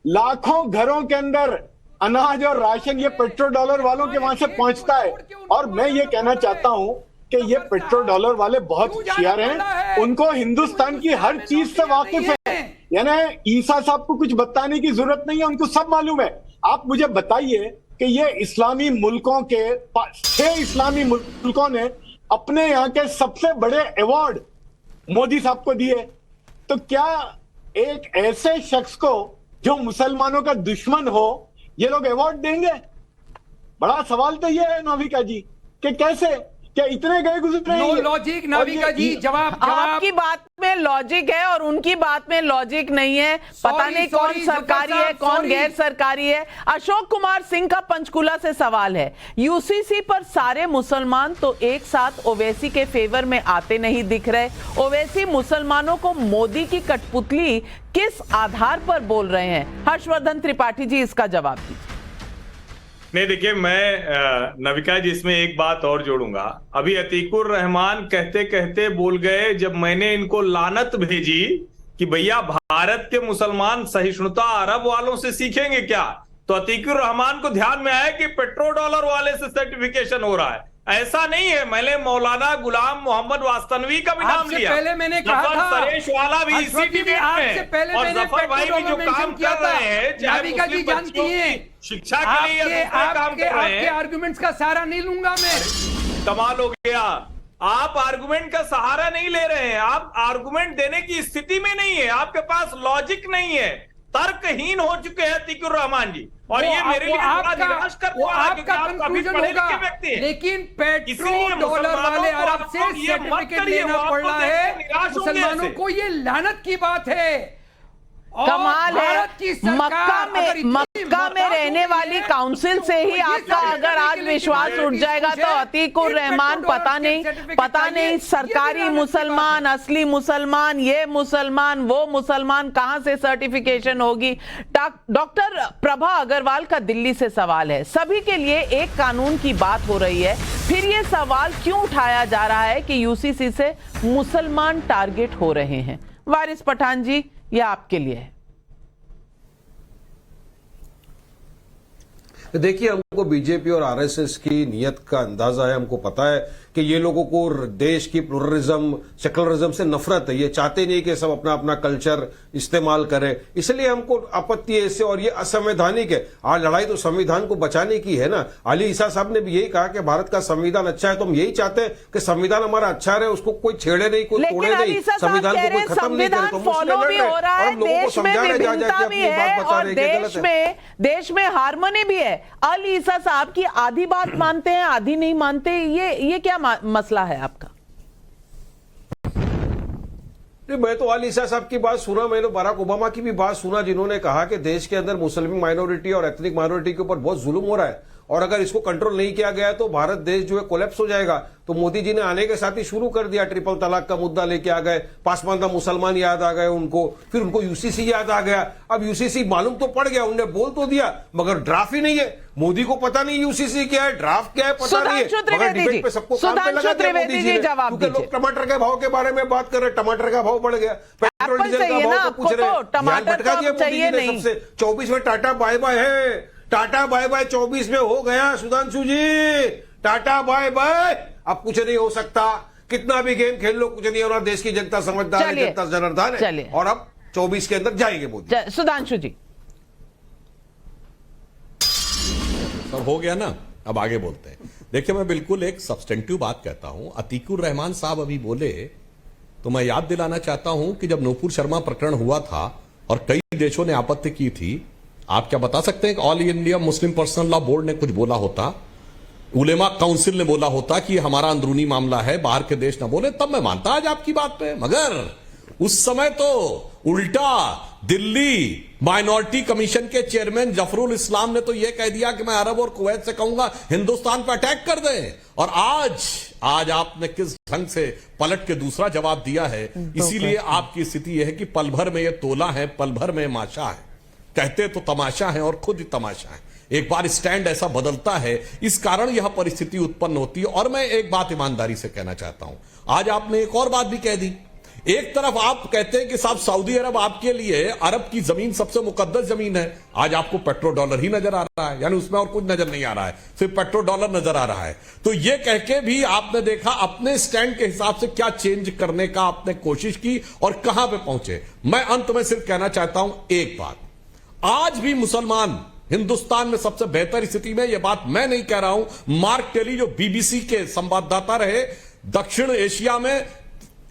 लाखों घरों के अंदर अनाज और राशन ये पेट्रो डॉलर वालों के वहां से पहुंचता है। और मैं ये कहना चाहता हूं कि ये पेट्रो डॉलर वाले बहुत होशियार हैं, उनको हिंदुस्तान की हर चीज से वाकिफ है। यानी ईसा साहब को कुछ बताने की जरूरत नहीं है, उनको सब मालूम है। आप मुझे बताइए कि ये इस्लामी मुल्कों के 6 इस्लामी मुल्कों ने अपने यहाँ के सबसे बड़े अवार्ड मोदी साहब को दिए, तो क्या एक ऐसे शख्स को जो मुसलमानों का दुश्मन हो ये लोग अवार्ड देंगे? बड़ा सवाल तो ये है नाविका जी कि कैसे, क्या इतने गए गुजरे? नो लॉजिक नाविका जी, जवाब आपकी बात में लॉजिक है और उनकी बात में लॉजिक नहीं है। पता नहीं कौन सरकारी है कौन गैर सरकारी है। अशोक कुमार सिंह का पंचकुला से सवाल है, यूसीसी पर सारे मुसलमान तो एक साथ ओवैसी के फेवर में आते नहीं दिख रहे। ओवैसी मुसलमानों को मोदी की कठपुतली किस आधार पर बोल रहे हैं? हर्षवर्धन त्रिपाठी जी, इसका जवाब दीजिए। नहीं, देखिए, मैं नविका जी इसमें एक बात और जोड़ूंगा। अभी अतीकुर रहमान कहते कहते बोल गए, जब मैंने इनको लानत भेजी कि भैया भारत के मुसलमान सहिष्णुता अरब वालों से सीखेंगे क्या? तो अतीकुर रहमान को ध्यान में आया कि पेट्रो डॉलर वाले से सर्टिफिकेशन हो रहा है। ऐसा नहीं है। मैंने मौलाना गुलाम मोहम्मद वास्तनवी का भी नाम लिया, पहले मैंने कहा था सरेश वाला भी इसी डिबेट में, और जफर भाई भी जो काम कर रहे हैं, चाहे नाविका जी जानती हैं, शिक्षा के लिए काम कर रहे हैं। आपके आर्गुमेंट्स का सहारा नहीं लूंगा मैं। कमाल हो गया, आप आर्गुमेंट का सहारा नहीं ले रहे हैं, आप आर्गुमेंट देने की स्थिति में नहीं है, आपके पास लॉजिक नहीं है, तर्कहीन हो चुके हैं अतीकुर रहमान जी। और ये मेरे लिए बड़ा निराश करने वाला है, क्योंकि आप काफी पढ़े लिखे व्यक्ति हैं। लेकिन पेट्रो डॉलर वाले अरब से सर्टिफिकेट लेना पड़ रहा है, मुसलमानों को ये लानत की बात है। कमाल है, मक्का में रहने वाली काउंसिल से ही आपका अगर आज विश्वास उठ जाएगा तो अतीकुर रहमान पता नहीं सरकारी मुसलमान, असली मुसलमान, ये मुसलमान, वो मुसलमान, कहां से सर्टिफिकेशन होगी। डॉक्टर प्रभा अग्रवाल का दिल्ली से सवाल है, सभी के लिए एक कानून की बात हो रही है, फिर ये सवाल क्यों उठाया जा रहा है कि यूसीसी से मुसलमान टारगेट हो रहे हैं? वारिस पठान जी, यह आपके लिए है। देखिए, हमको बीजेपी और आरएसएस की नीयत का अंदाजा है। हमको पता है कि ये लोगों को देश की प्लुरलिज्म, सेकुलरिज्म से नफरत है। ये चाहते नहीं कि सब अपना अपना कल्चर इस्तेमाल करें, इसलिए हमको आपत्ति है इससे, और ये असंवैधानिक है। आज लड़ाई तो संविधान को बचाने की है ना। अली ईसा साहब ने भी यही कहा कि भारत का संविधान अच्छा है, तो हम यही चाहते हैं कि संविधान हमारा अच्छा रहे, उसको कोई छेड़े नहीं, कोई तोड़े नहीं, संविधान को कोई खत्म नहीं करे। तो फॉलो भी हो रहा है, देश में विभिन्नता भी है और देश में हार्मनी भी है। अली ईसा साहब की आधी बात मानते हैं, आधी नहीं मानते, ये क्या मसला है आपका? मैं तो अली ईसा साहब की बात सुना, मैंने बराक ओबामा की भी बात सुना, जिन्होंने कहा कि देश के अंदर मुस्लिम माइनॉरिटी और एथनिक माइनॉरिटी के ऊपर बहुत जुल्म हो रहा है, और अगर इसको कंट्रोल नहीं किया गया तो भारत देश जो है कोलैप्स हो जाएगा। तो मोदी जी ने आने के साथ ही शुरू कर दिया, ट्रिपल तलाक का मुद्दा लेके आ गए, पासमानदा मुसलमान याद आ गए उनको, फिर उनको यूसीसी याद आ गया। अब यूसीसी मालूम तो पड़ गया, उन्होंने बोल तो दिया, मगर ड्राफ्ट ही नहीं है। मोदी को पता नहीं यूसीसी क्या है, ड्राफ्ट क्या है पता नहीं है, मगर डिबेट पे सबको काम पे लगा दिया मोदी जी ने। क्योंकि लोग टमाटर के भाव के बारे में बात कर रहे, टमाटर का भाव बढ़ गया, पेट्रोल डीजल का भाव तो पूछ रहे, भटका दिया मोदी जी ने सबसे। 24 में टाटा बाय बाय है, टाटा बाय बाय 24 में हो गया सुधांशु जी, टाटा बाय बाय। अब कुछ नहीं हो सकता, कितना भी गेम खेल लो, कुछ नहीं होना। देश की जनता समझदार है, जनता जनार्दन है, और अब 24 के अंदर जाएंगे मोदी। सुधांशु जी, सब हो गया ना, अब आगे बोलते हैं। देखिए, मैं बिल्कुल एक सब्सटेंटिव बात कहता हूं। अतीकुर रहमान साहब अभी बोले तो मैं याद दिलाना चाहता हूं कि जब नूपुर शर्मा प्रकरण हुआ था और कई देशों ने आपत्ति की थी, आप क्या बता सकते हैं कि all India Muslim personal law board ने कुछ बोला होता, उलेमा काउंसिल ने बोला होता कि हमारा अंदरूनी मामला है, बाहर के देश ना बोले, तब मैं मानता आज आपकी बात पे। मगर उस समय तो उल्टा दिल्ली माइनॉरिटी कमीशन के चेयरमैन जफरुल इस्लाम ने तो यह कह दिया कि मैं अरब और कुवैत से कहूंगा हिंदुस्तान पर अटैक कर दें। और आज आपने किस ढंग से पलट के दूसरा जवाब दिया है। इसीलिए आपकी स्थिति यह है कि पल भर में यह तोला है, पल भर में माशा है। कहते तो तमाशा है और खुद ही तमाशा है। एक बार स्टैंड ऐसा बदलता है, इस कारण यह परिस्थिति उत्पन्न होती है। और मैं एक बात ईमानदारी से कहना चाहता हूं, आज आपने एक और बात भी कह दी। एक तरफ आप कहते हैं कि साहब सऊदी अरब आपके लिए अरब की जमीन सबसे मुकद्दस जमीन है, आज आपको पेट्रो डॉलर ही नजर आ रहा है, यानी उसमें और कुछ नजर नहीं आ रहा है, सिर्फ पेट्रो डॉलर नजर आ रहा है। तो यह कह के भी आपने देखा अपने स्टैंड के हिसाब से क्या चेंज करने का आपने कोशिश की और कहां पे पहुंचे। मैं अंत में सिर्फ कहना चाहता हूं एक बात, आज भी मुसलमान हिंदुस्तान में सबसे बेहतर स्थिति में, यह बात मैं नहीं कह रहा हूं, मार्क टेली जो बीबीसी के संवाददाता रहे दक्षिण एशिया में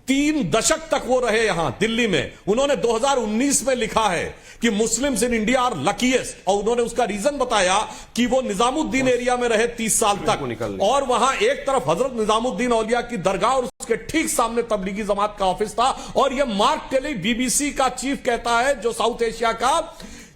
3 दशक तक वो रहे यहां दिल्ली में, उन्होंने 2019 में लिखा है कि Muslims in India are luckiest, और उन्होंने उसका रीजन बताया कि वो निजामुद्दीन एरिया में रहे 30 साल तक, और वहां एक तरफ हजरत निजामुद्दीन औलिया की दरगाह और उसके ठीक सामने तबलीगी जमात का ऑफिस था। और ये मार्क टेली बीबीसी का चीफ कहता है जो साउथ एशिया का,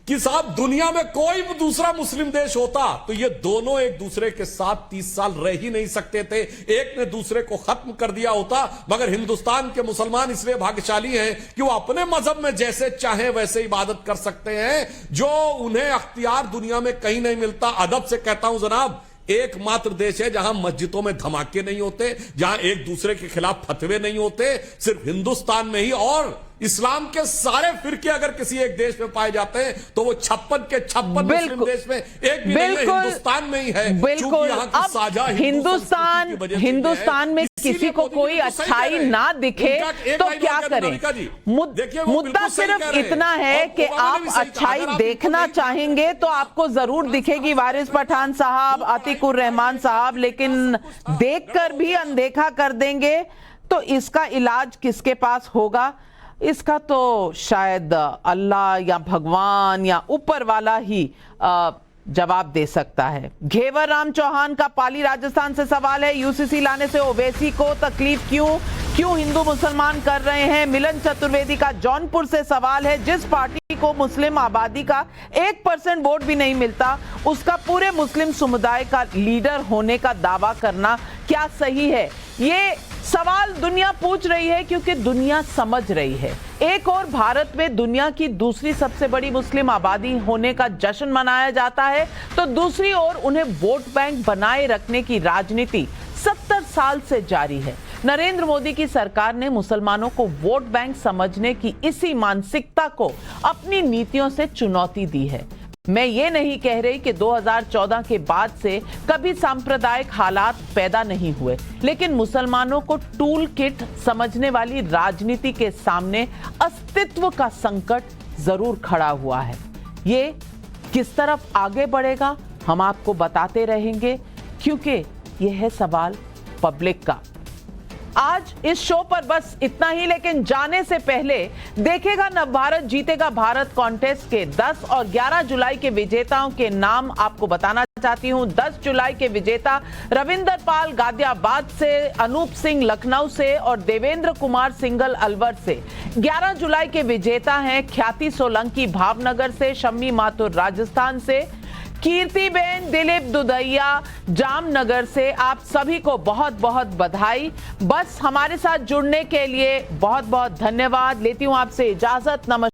कि साहब दुनिया में कोई भी दूसरा मुस्लिम देश होता तो ये दोनों एक दूसरे के साथ 30 साल रह ही नहीं सकते थे, एक ने दूसरे को खत्म कर दिया होता। मगर हिंदुस्तान के मुसलमान इसलिए भाग्यशाली हैं कि वो अपने मजहब में जैसे चाहे वैसे इबादत कर सकते हैं, जो उन्हें अख्तियार दुनिया में कहीं नहीं मिलता। अदब से कहता हूं जनाब, एकमात्र देश है जहां मस्जिदों में धमाके नहीं होते, जहां एक दूसरे के खिलाफ फतवे नहीं होते, सिर्फ हिंदुस्तान में ही। और इस्लाम के सारे फिरके अगर किसी एक देश में पाए जाते हैं तो वो 56 के 56 मुस्लिम देश में एक भी नहीं है, हिंदुस्तान में ही है। बिल्कुल। यहाँ की साझा हिंदुस्तान में किसी को कोई अच्छाई ना दिखे तो क्या करें? मुद्दा सिर्फ इतना है कि आप अच्छाई देखना चाहेंगे तो आपको जरूर दिखेगी वारिस पठान साहब, अतीकुर रहमान साहब, लेकिन देखकर भी अनदेखा कर देंगे तो इसका इलाज किसके पास होगा? इसका तो शायद अल्लाह या भगवान या ऊपर वाला ही जवाब दे सकता है। घेवर राम चौहान का पाली राजस्थान से सवाल है, यूसीसी लाने से ओवैसी को तकलीफ क्यों हिंदू मुसलमान कर रहे हैं? मिलन चतुर्वेदी का जौनपुर से सवाल है, जिस पार्टी को मुस्लिम आबादी का 1% वोट भी नहीं मिलता उसका पूरे मुस्लिम समुदाय का लीडर होने का दावा करना क्या सही है? ये सवाल दुनिया पूछ रही है क्योंकि दुनिया समझ रही है। एक और भारत में दुनिया की दूसरी सबसे बड़ी मुस्लिम आबादी होने का जश्न मनाया जाता है तो दूसरी ओर उन्हें वोट बैंक बनाए रखने की राजनीति 70 साल से जारी है। नरेंद्र मोदी की सरकार ने मुसलमानों को वोट बैंक समझने की इसी मानसिकता को अपनी नीतियों से चुनौती दी है। मैं ये नहीं कह रही कि 2014 के बाद से कभी सांप्रदायिक हालात पैदा नहीं हुए, लेकिन मुसलमानों को टूल किट समझने वाली राजनीति के सामने अस्तित्व का संकट जरूर खड़ा हुआ है। ये किस तरफ आगे बढ़ेगा हम आपको बताते रहेंगे क्योंकि यह है सवाल पब्लिक का। आज इस शो पर बस इतना ही, लेकिन जाने से पहले देखेगा नवभारत जीतेगा भारत कॉन्टेस्ट के 10 और 11 जुलाई के विजेताओं के नाम आपको बताना चाहती हूं। 10 जुलाई के विजेता रविंदर पाल गाजियाबाद से, अनूप सिंह लखनऊ से और देवेंद्र कुमार सिंगल अलवर से। 11 जुलाई के विजेता हैं ख्याति सोलंकी भावनगर से, शम्मी माथुर राजस्थान से, कीर्तिबेन दिलीप दुधैया जामनगर से। आप सभी को बहुत बहुत बधाई। बस हमारे साथ जुड़ने के लिए बहुत बहुत धन्यवाद। लेती हूं आपसे इजाजत। नमस्कार।